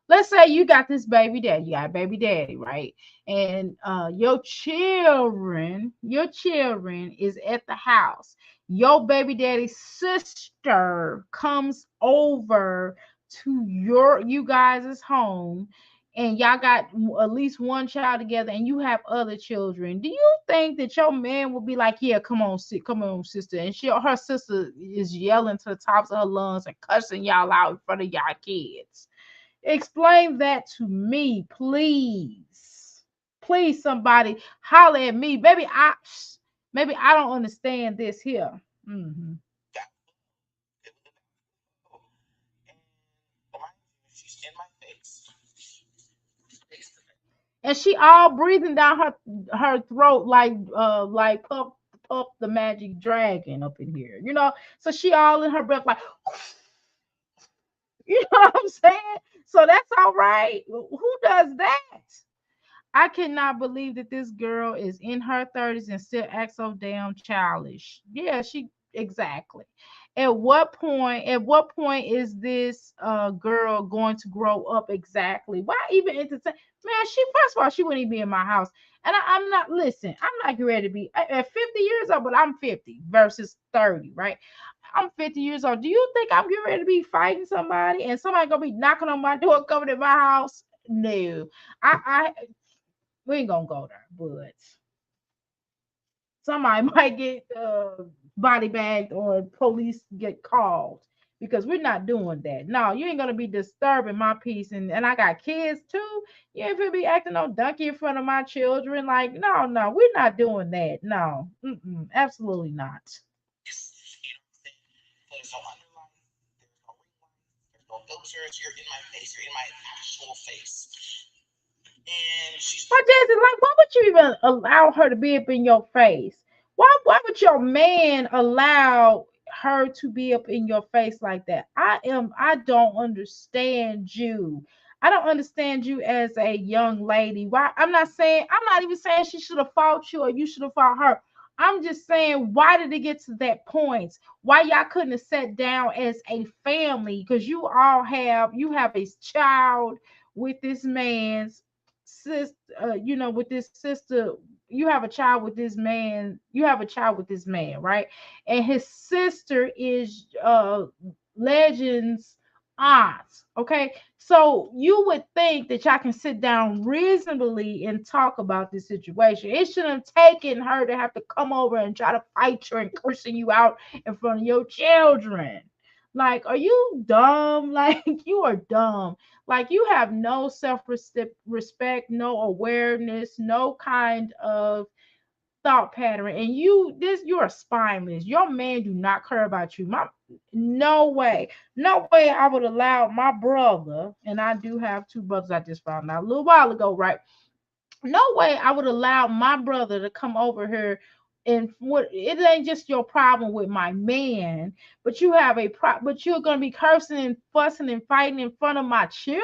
Let's say you got this baby daddy, you got a baby daddy, right? And your children is at the house. Your baby daddy's sister comes over to you guys' home, and y'all got at least one child together, and you have other children. Do you think that your man will be like, yeah, come on, sister, and her sister is yelling to the tops of her lungs and cussing y'all out in front of y'all kids? Explain that to me, please. Please, somebody holler at me. Maybe I don't understand this here. Hmm. she's in my face. And she all breathing down her throat like Puff the Magic Dragon up in here. So she all in her breath like you know what I'm saying? So that's all right. Who does that? I cannot believe that this girl is in her 30s and still acts so damn childish. Yeah, she exactly. At what point is this girl going to grow up exactly? Why even entertain? Man, she first of all, she wouldn't even be in my house. And I'm not listen, I'm not ready to be at 50 years old, but I'm 50 versus 30, right? I'm 50 years old. Do you think I'm getting ready to be fighting somebody and somebody gonna be knocking on my door coming to my house? No. I we ain't gonna go there, but somebody might get body bagged or police get called because we're not doing that. No, you ain't gonna be disturbing my peace, and I got kids too. You ain't gonna be acting no donkey in front of my children. Like, no, no, we're not doing that. No, absolutely not. There's no underline, there's no rewind, there's no filters. You're in my face. You're in my actual face. And she's But Jazzy, like, why would you even allow her to be up in your face? Why would your man allow her to be up in your face like that? I don't understand you. I don't understand you as a young lady. Why? I'm not even saying she should have fought you or you should have fought her. I'm just saying, why did it get to that point? Why y'all couldn't have sat down as a family? Because you have a child with this man's sister, with this sister. You have a child with this man. You have a child with this man, right? And his sister is Legends aunt. Okay, so you would think that y'all can sit down reasonably and talk about this situation. It shouldn't have taken her to have to come over and try to fight you and cursing you out in front of your children. Like, are you dumb? Like, you are dumb. Like, you have no self respect, no awareness, no kind of thought pattern, and you're spineless. Your man do not care about you. No way I would allow my brother, and I do have two brothers, I just found out a little while ago, right? No way I would allow my brother to come over here, and what it ain't just your problem with my man, but but you're gonna be cursing and fussing and fighting in front of my children.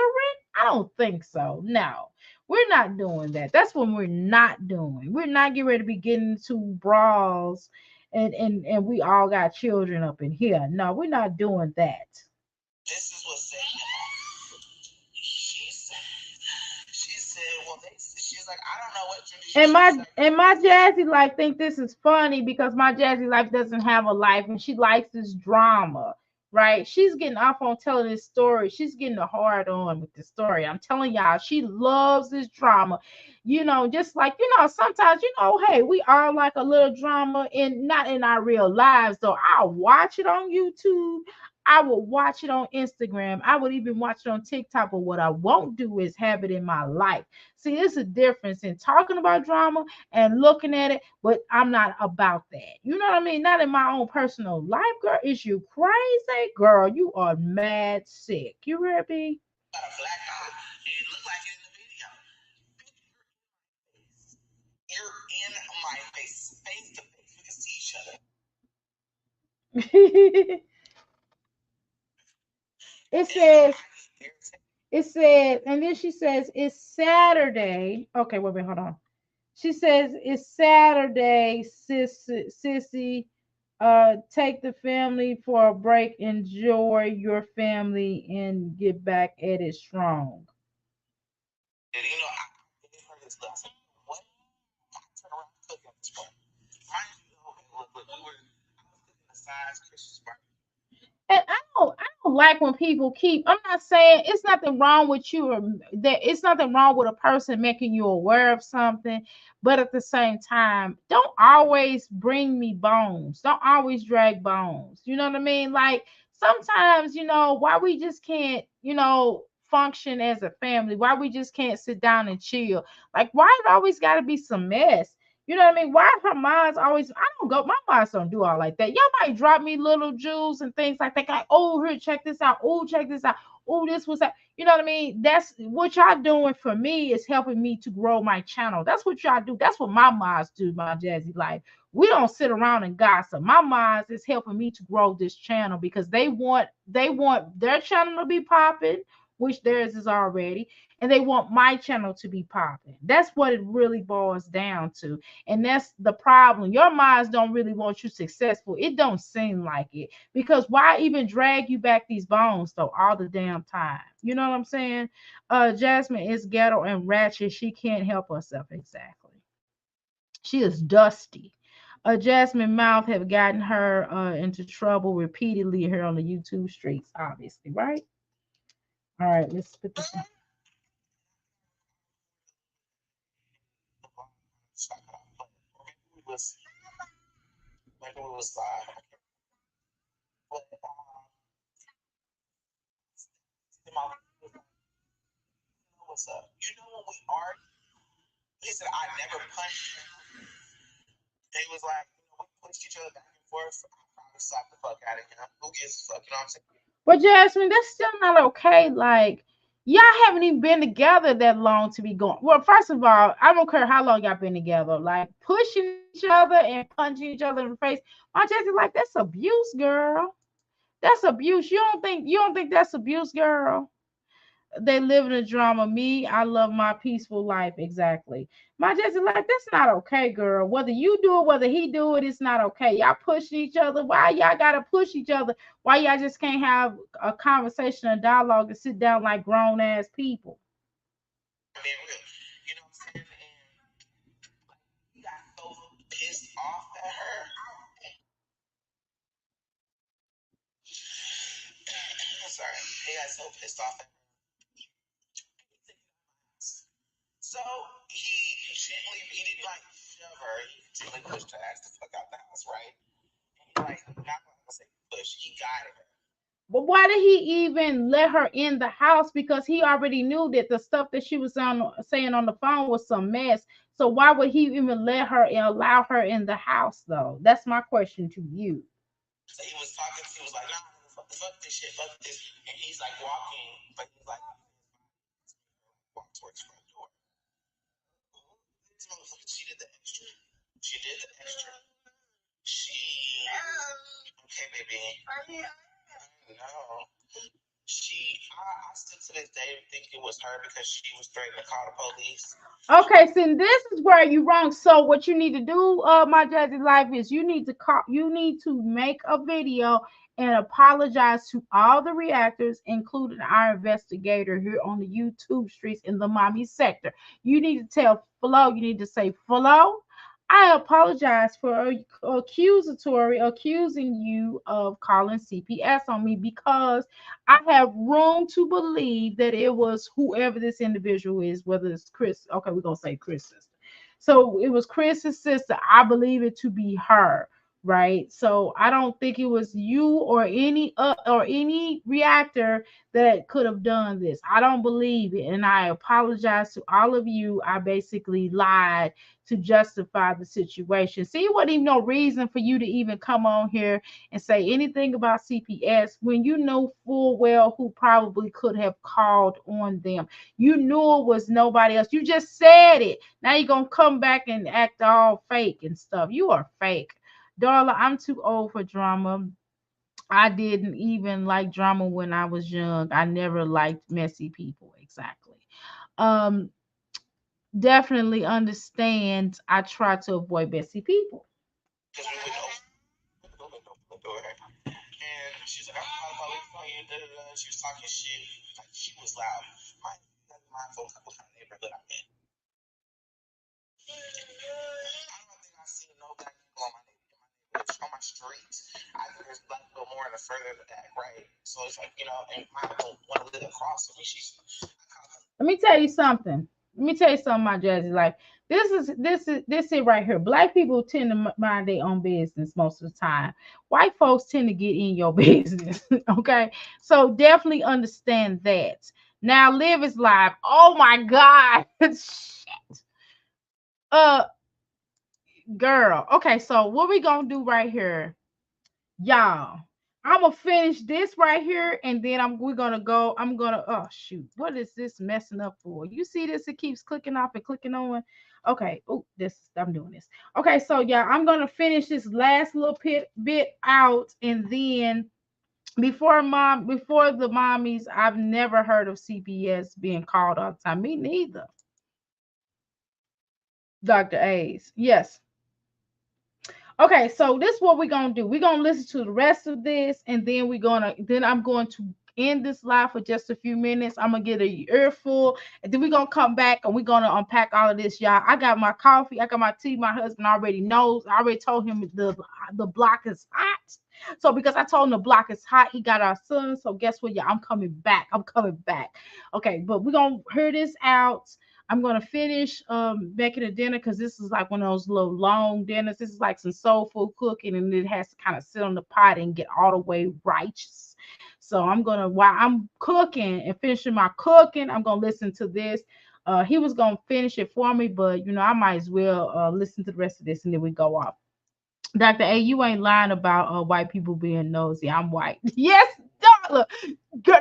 I don't think so. No, we're not doing that. That's what we're not doing. We're not getting ready to be getting into brawls, and we all got children up in here. No, we're not doing that. This is what set him off. She said, well, she's like, I don't know what you And she my was like, and my Jazzy life think this is funny because my Jazzy life doesn't have a life and she likes this drama, right? She's getting off on telling this story. She's getting a hard on with the story. I'm telling y'all, she loves this drama. Just like sometimes hey, we all like a little drama in not in our real lives though. I'll watch it on YouTube. I will watch it on Instagram. I would even watch it on TikTok. But what I won't do is have it in my life. See, there's a difference in talking about drama and looking at it, but I'm not about that. You know what I mean? Not in my own personal life, girl. Is you crazy? Girl, you are mad sick. You heard me? got a black eye. And it looked like it in the video. You're in my face to face. We can see each other. it says, and then she says, it's Saturday. Okay, wait, hold on. She says, it's Saturday, sissy. Take the family for a break, enjoy your family, and get back at it strong. And I gave her this look. I said, what? I turned around and took at this point. Mind you, look, I was cooking the size Christmas party. And I don't like when people keep. I'm not saying it's nothing wrong with you or that it's nothing wrong with a person making you aware of something, but at the same time, don't always bring me bones. Don't always drag bones. You know what I mean? Like sometimes, why we just can't, function as a family, why we just can't sit down and chill. Like why it always gotta be some mess. You know what I mean? Why her minds always? I don't go. My minds don't do all like that. Y'all might drop me little jewels and things like that. Like, oh, here, check this out. Oh, check this out. Oh, this was that. You know what I mean? That's what y'all doing for me is helping me to grow my channel. That's what y'all do. That's what my minds do. My Jazzy life. We don't sit around and gossip. My minds is helping me to grow this channel because they want their channel to be popping, which theirs is already, and they want my channel to be popping. That's what it really boils down to. And that's the problem. Your minds don't really want you successful. It don't seem like it. Because why even drag you back these bones though all the damn time? You know what I'm saying? Jasmine is ghetto and ratchet. She can't help herself exactly. She is dusty. Jasmine mouth have gotten her into trouble repeatedly here on the YouTube streets, obviously, right? All right, let's put this in. Maybe we was live. But what's up? When we argued, he said I never punched him. They was like, we pushed each other back and forth. I probably slapped the fuck out of him. Who gives a fuck? You know what I'm saying? But Jasmine, that's still not okay. Like, y'all haven't even been together that long to be going. Well, first of all, I don't care how long y'all been together. Like pushing each other and punching each other in the face. My Jasmine, like that's abuse, girl. That's abuse. You don't think that's abuse, girl? They live in a drama. Me, I love my peaceful life. Exactly. My Jesse, like, that's not okay, girl. Whether you do it, whether he do it, it's not okay. Y'all pushing each other. Why y'all gotta push each other? Why y'all just can't have a conversation, a dialogue, and sit down like grown ass people? being real. You know what I'm saying? And he got so pissed off at her. Sorry. He got so pissed off at her. So he didn't like shove her. He gently pushed her ass the fuck out the house, right? And he like, not gonna say push, he guided her. But why did he even let her in the house? Because he already knew that the stuff that she was saying on the phone was some mess. So why would he even let her and allow her in the house, though? That's my question to you. So he was talking, he was like, nah, fuck this shit, fuck this. And he's like walking, but he's like, walk towards the front door. This motherfucker, she did the extra. She did the extra. She, okay, baby. No. I still to this day think it was her because she was threatening to call the police. Okay, so this is where you wrong. So what you need to do, my judge's life, is you need to call, you need to make a video and apologize to all the reactors, including our investigator here on the YouTube streets in the mommy sector. You need to tell Flo, you need to say, Flo, I apologize for accusing you of calling CPS on me because I have room to believe that it was whoever this individual is, whether it's Chris. Okay, we're gonna say Chris' sister. So it was Chris's sister. I believe it to be her, right? So I don't think it was you or any reactor that could have done this. I don't believe it, and I apologize to all of you. I basically lied to justify the situation. See, what even no reason for you to even come on here and say anything about CPS when you know full well who probably could have called on them. You knew it was nobody else. You just said it. Now you're gonna come back and act all fake and stuff. You are fake. Darla, I'm too old for drama. I didn't even like drama when I was young. I never liked messy people. Exactly. Um, definitely understand. I try to avoid messy people. Because we went over the door. And she's like, I'm calling police on you. Da, da, da. She was talking shit. Like, she was loud. My folks, what kind of neighborhood I'm in. I don't think I've seen no black people on my neighborhood, on my streets. I think there's black people more in the further back, right? So it's like, and my don't want to live across from me. Let me tell you something. Let me tell you something, my judge. Like this is it right here. Black people tend to mind their own business most of the time. White folks tend to get in your business. Okay, so definitely understand that. Now, live is live. Oh my God, shit. Uh, girl. Okay, so what we gonna do right here? Y'all, I'm gonna finish this right here, and then we're gonna go. I'm gonna, oh shoot, what is this messing up for? You see this? It keeps clicking off and clicking on. Okay, oh, this I'm doing this. Okay, so yeah, I'm gonna finish this last little bit out, and then before the mommies, I've never heard of CPS being called all the time. Me neither. Dr. A's, yes. Okay, so this is what we're gonna do. We're gonna listen to the rest of this, and then I'm going to end this live for just a few minutes. I'm gonna get a earful, and then we're gonna come back and we're gonna unpack all of this, y'all. I got my coffee, I got my tea. My husband already knows. I already told him the block is hot. So because I told him the block is hot, he got our son. So guess what, y'all? I'm coming back. I'm coming back. Okay, but we're gonna hear this out. I'm gonna finish making a dinner because this is like one of those little long dinners. This is like some soul food cooking, and it has to kind of sit on the pot and get all the way righteous. So I'm gonna while I'm cooking and finishing my cooking, I'm gonna listen to this. He was gonna finish it for me, but I might as well listen to the rest of this and then we go off. Dr. A, you ain't lying about white people being nosy. I'm white. Yes, dollar,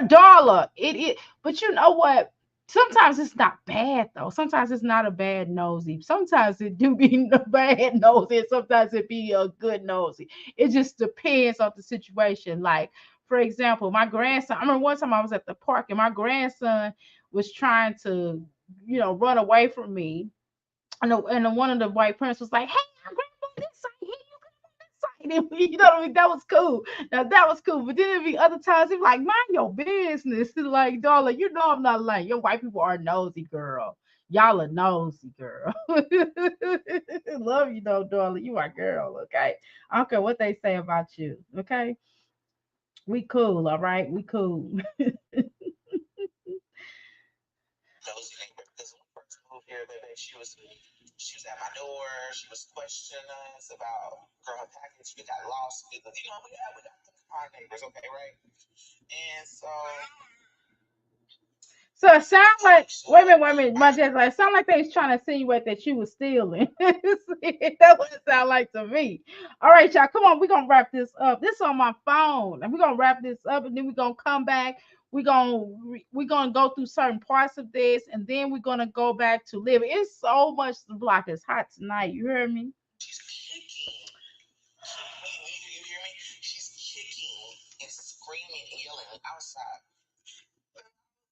dollar. It. But you know what? Sometimes it's not bad though. Sometimes it's not a bad nosy. Sometimes it do be a bad nosy. And sometimes it be a good nosy. It just depends on the situation. Like For example, my grandson, I remember one time I was at the park and my grandson was trying to, run away from me. And one of the white parents was like, "Hey, I'm grandma this side. Here you come this side." You know what I mean? That was cool. Now that was cool. But then there'd be other times he'd be like, "Mind your business." Like, darling, you know I'm not lying. Your white people are nosy, girl. Y'all are nosy, girl. Love you though, darling. You my girl, okay? I don't care what they say about you, okay? We cool, all right? We cool. nosy neighbor. Because when we first moved here, baby, she was at my door. She was questioning us about girl her package. We got lost because we got our neighbors, okay, right? And so So it sound like, wait a minute, I my just like sound like they was trying to insinuate that you was stealing. That's what it sound like to me. All right, y'all, come on, we're gonna wrap this up. This on my phone, and we're gonna wrap this up, and then we're gonna come back. We're gonna go through certain parts of this, and then we're gonna go back to living. It's so much to block. It's hot tonight. You heard me? she's kicking. You hear me? She's kicking and screaming and yelling outside. And I was like,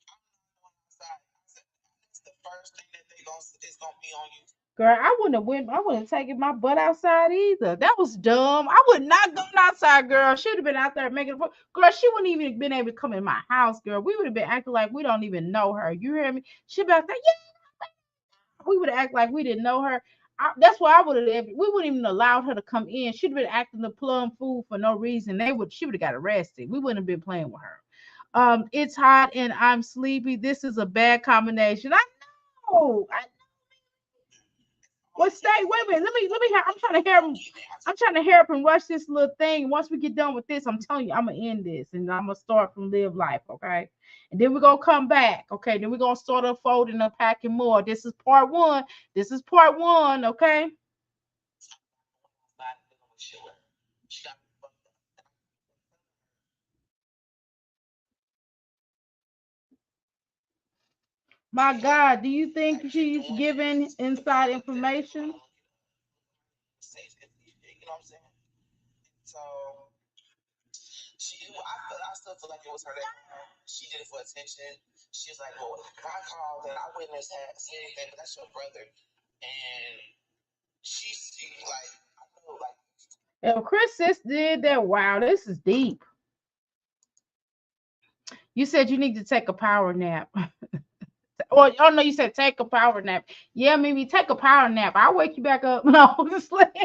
I'm not going outside. I said, that's the first thing that they gonna is gonna be on you. Girl, I wouldn't have went. I wouldn't have taken my butt outside either. That was dumb. I would not gone outside, girl. She'd have been out there making it. Girl, she wouldn't even been able to come in my house, girl. We would have been acting like we don't even know her. You hear me? She'd be out there. Yeah, we would have acted like we didn't know her. That's why I would have. We wouldn't even allowed her to come in. She'd have been acting the plum fool for no reason. She would have got arrested. We wouldn't have been playing with her. It's hot and I'm sleepy. This is a bad combination. I know. Well, stay. Wait a minute. Let me. I'm trying to hear. I'm trying to hear up and rush this little thing. Once we get done with this, I'm telling you, I'm gonna end this and I'm gonna start from live life. Okay, and then we're gonna come back. Okay, then we're gonna start unfolding and unpacking more. This is part one. This is part one. Okay. She got My God, do you think like she she's doing giving this to inside prove that they information? want to say, you know what I'm saying? So I still feel like it was her that called. She did it for attention. She was like, well, if I called and I witnessed had said anything, but that's your brother. And she like, I know, like, If Chris sis did that, wow, this is deep. You said you need to take a power nap. Or oh no, you said take a power nap. Yeah, maybe take a power nap. I'll wake you back up. No, just like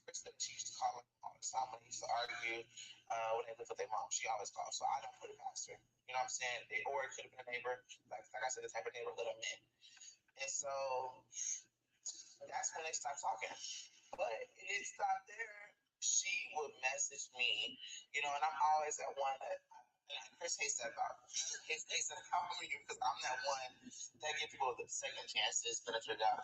Krista, she used to call her all the time when they used to argue. When they lived with their mom, she always called. So I don't put it past her. You know what I'm saying? Or it could have been a neighbor, like I said, the type of neighbor that I'm in. And so that's when they stopped talking. But it didn't stop there. She would message me, and I'm always that one that Chris hates that about hates that about me because I'm that one that gives people the second chances, benefit of the doubt.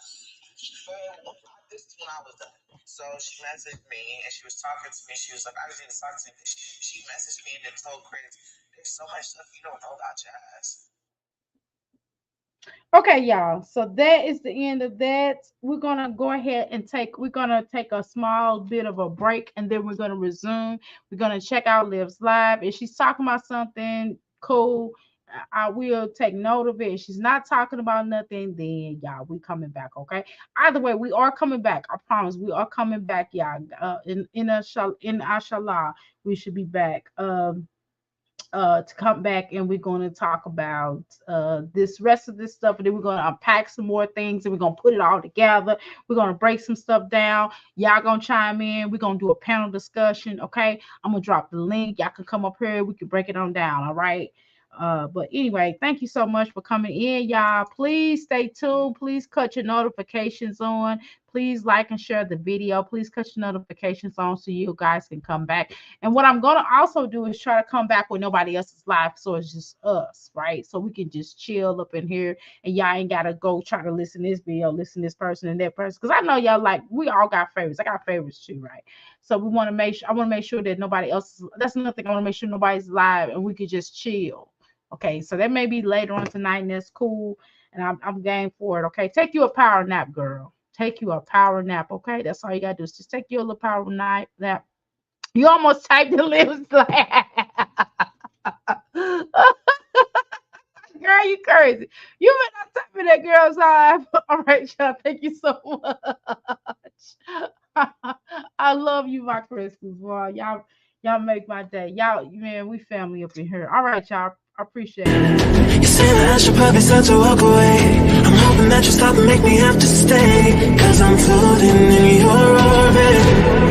But this is when I was done. So she messaged me and she was talking to me. She was like, I just need to talk to you. She messaged me and then told Chris, there's so much stuff you don't know about Jazz. okay, y'all. So that is the end of that. We're gonna take a small bit of a break and then we're gonna resume. We're gonna check out Liv's live. If she's talking about something cool, I will take note of it. If she's not talking about nothing, then y'all, we coming back, okay? Either way, we are coming back. I promise we are coming back, y'all. In Ashallah, we should be back. To come back and we're going to talk about this rest of this stuff and then we're going to unpack some more things and we're going to put it all together. We're going to break some stuff down. Y'all going to chime in. We're going to do a panel discussion. Okay, I'm going to drop the link. Y'all can come up here, we can break it on down. All right. But anyway, thank you so much for coming in, y'all. Please stay tuned. Please cut your notifications on. Please like and share the video. Please cut your notifications on so you guys can come back. And what I'm gonna also do is try to come back when nobody else is live, so it's just us, right? So we can just chill up in here, and y'all ain't gotta go try to listen to this video, listen to this person and that person, because I know y'all like we all got favorites. I got favorites too, right? So we want to make sure. I want to make sure that nobody else. That's another thing. I want to make sure nobody's live, and we could just chill. Okay, so that may be later on tonight, and that's cool. And I'm game for it. Okay, take you a power nap, girl. Take you a power nap. Okay, that's all you gotta do is just take you a little power nap You almost typed the lips like girl, you crazy. You better not type in that girl's live. All right, y'all. Thank you so much. I love you, my crystals, boy. Y'all make my day. Y'all, man, we family up in here. All right, y'all. I appreciate it. You say that I should probably start to walk away. I'm hoping that you stop and make me have to stay. Cause I'm floating in your orbit.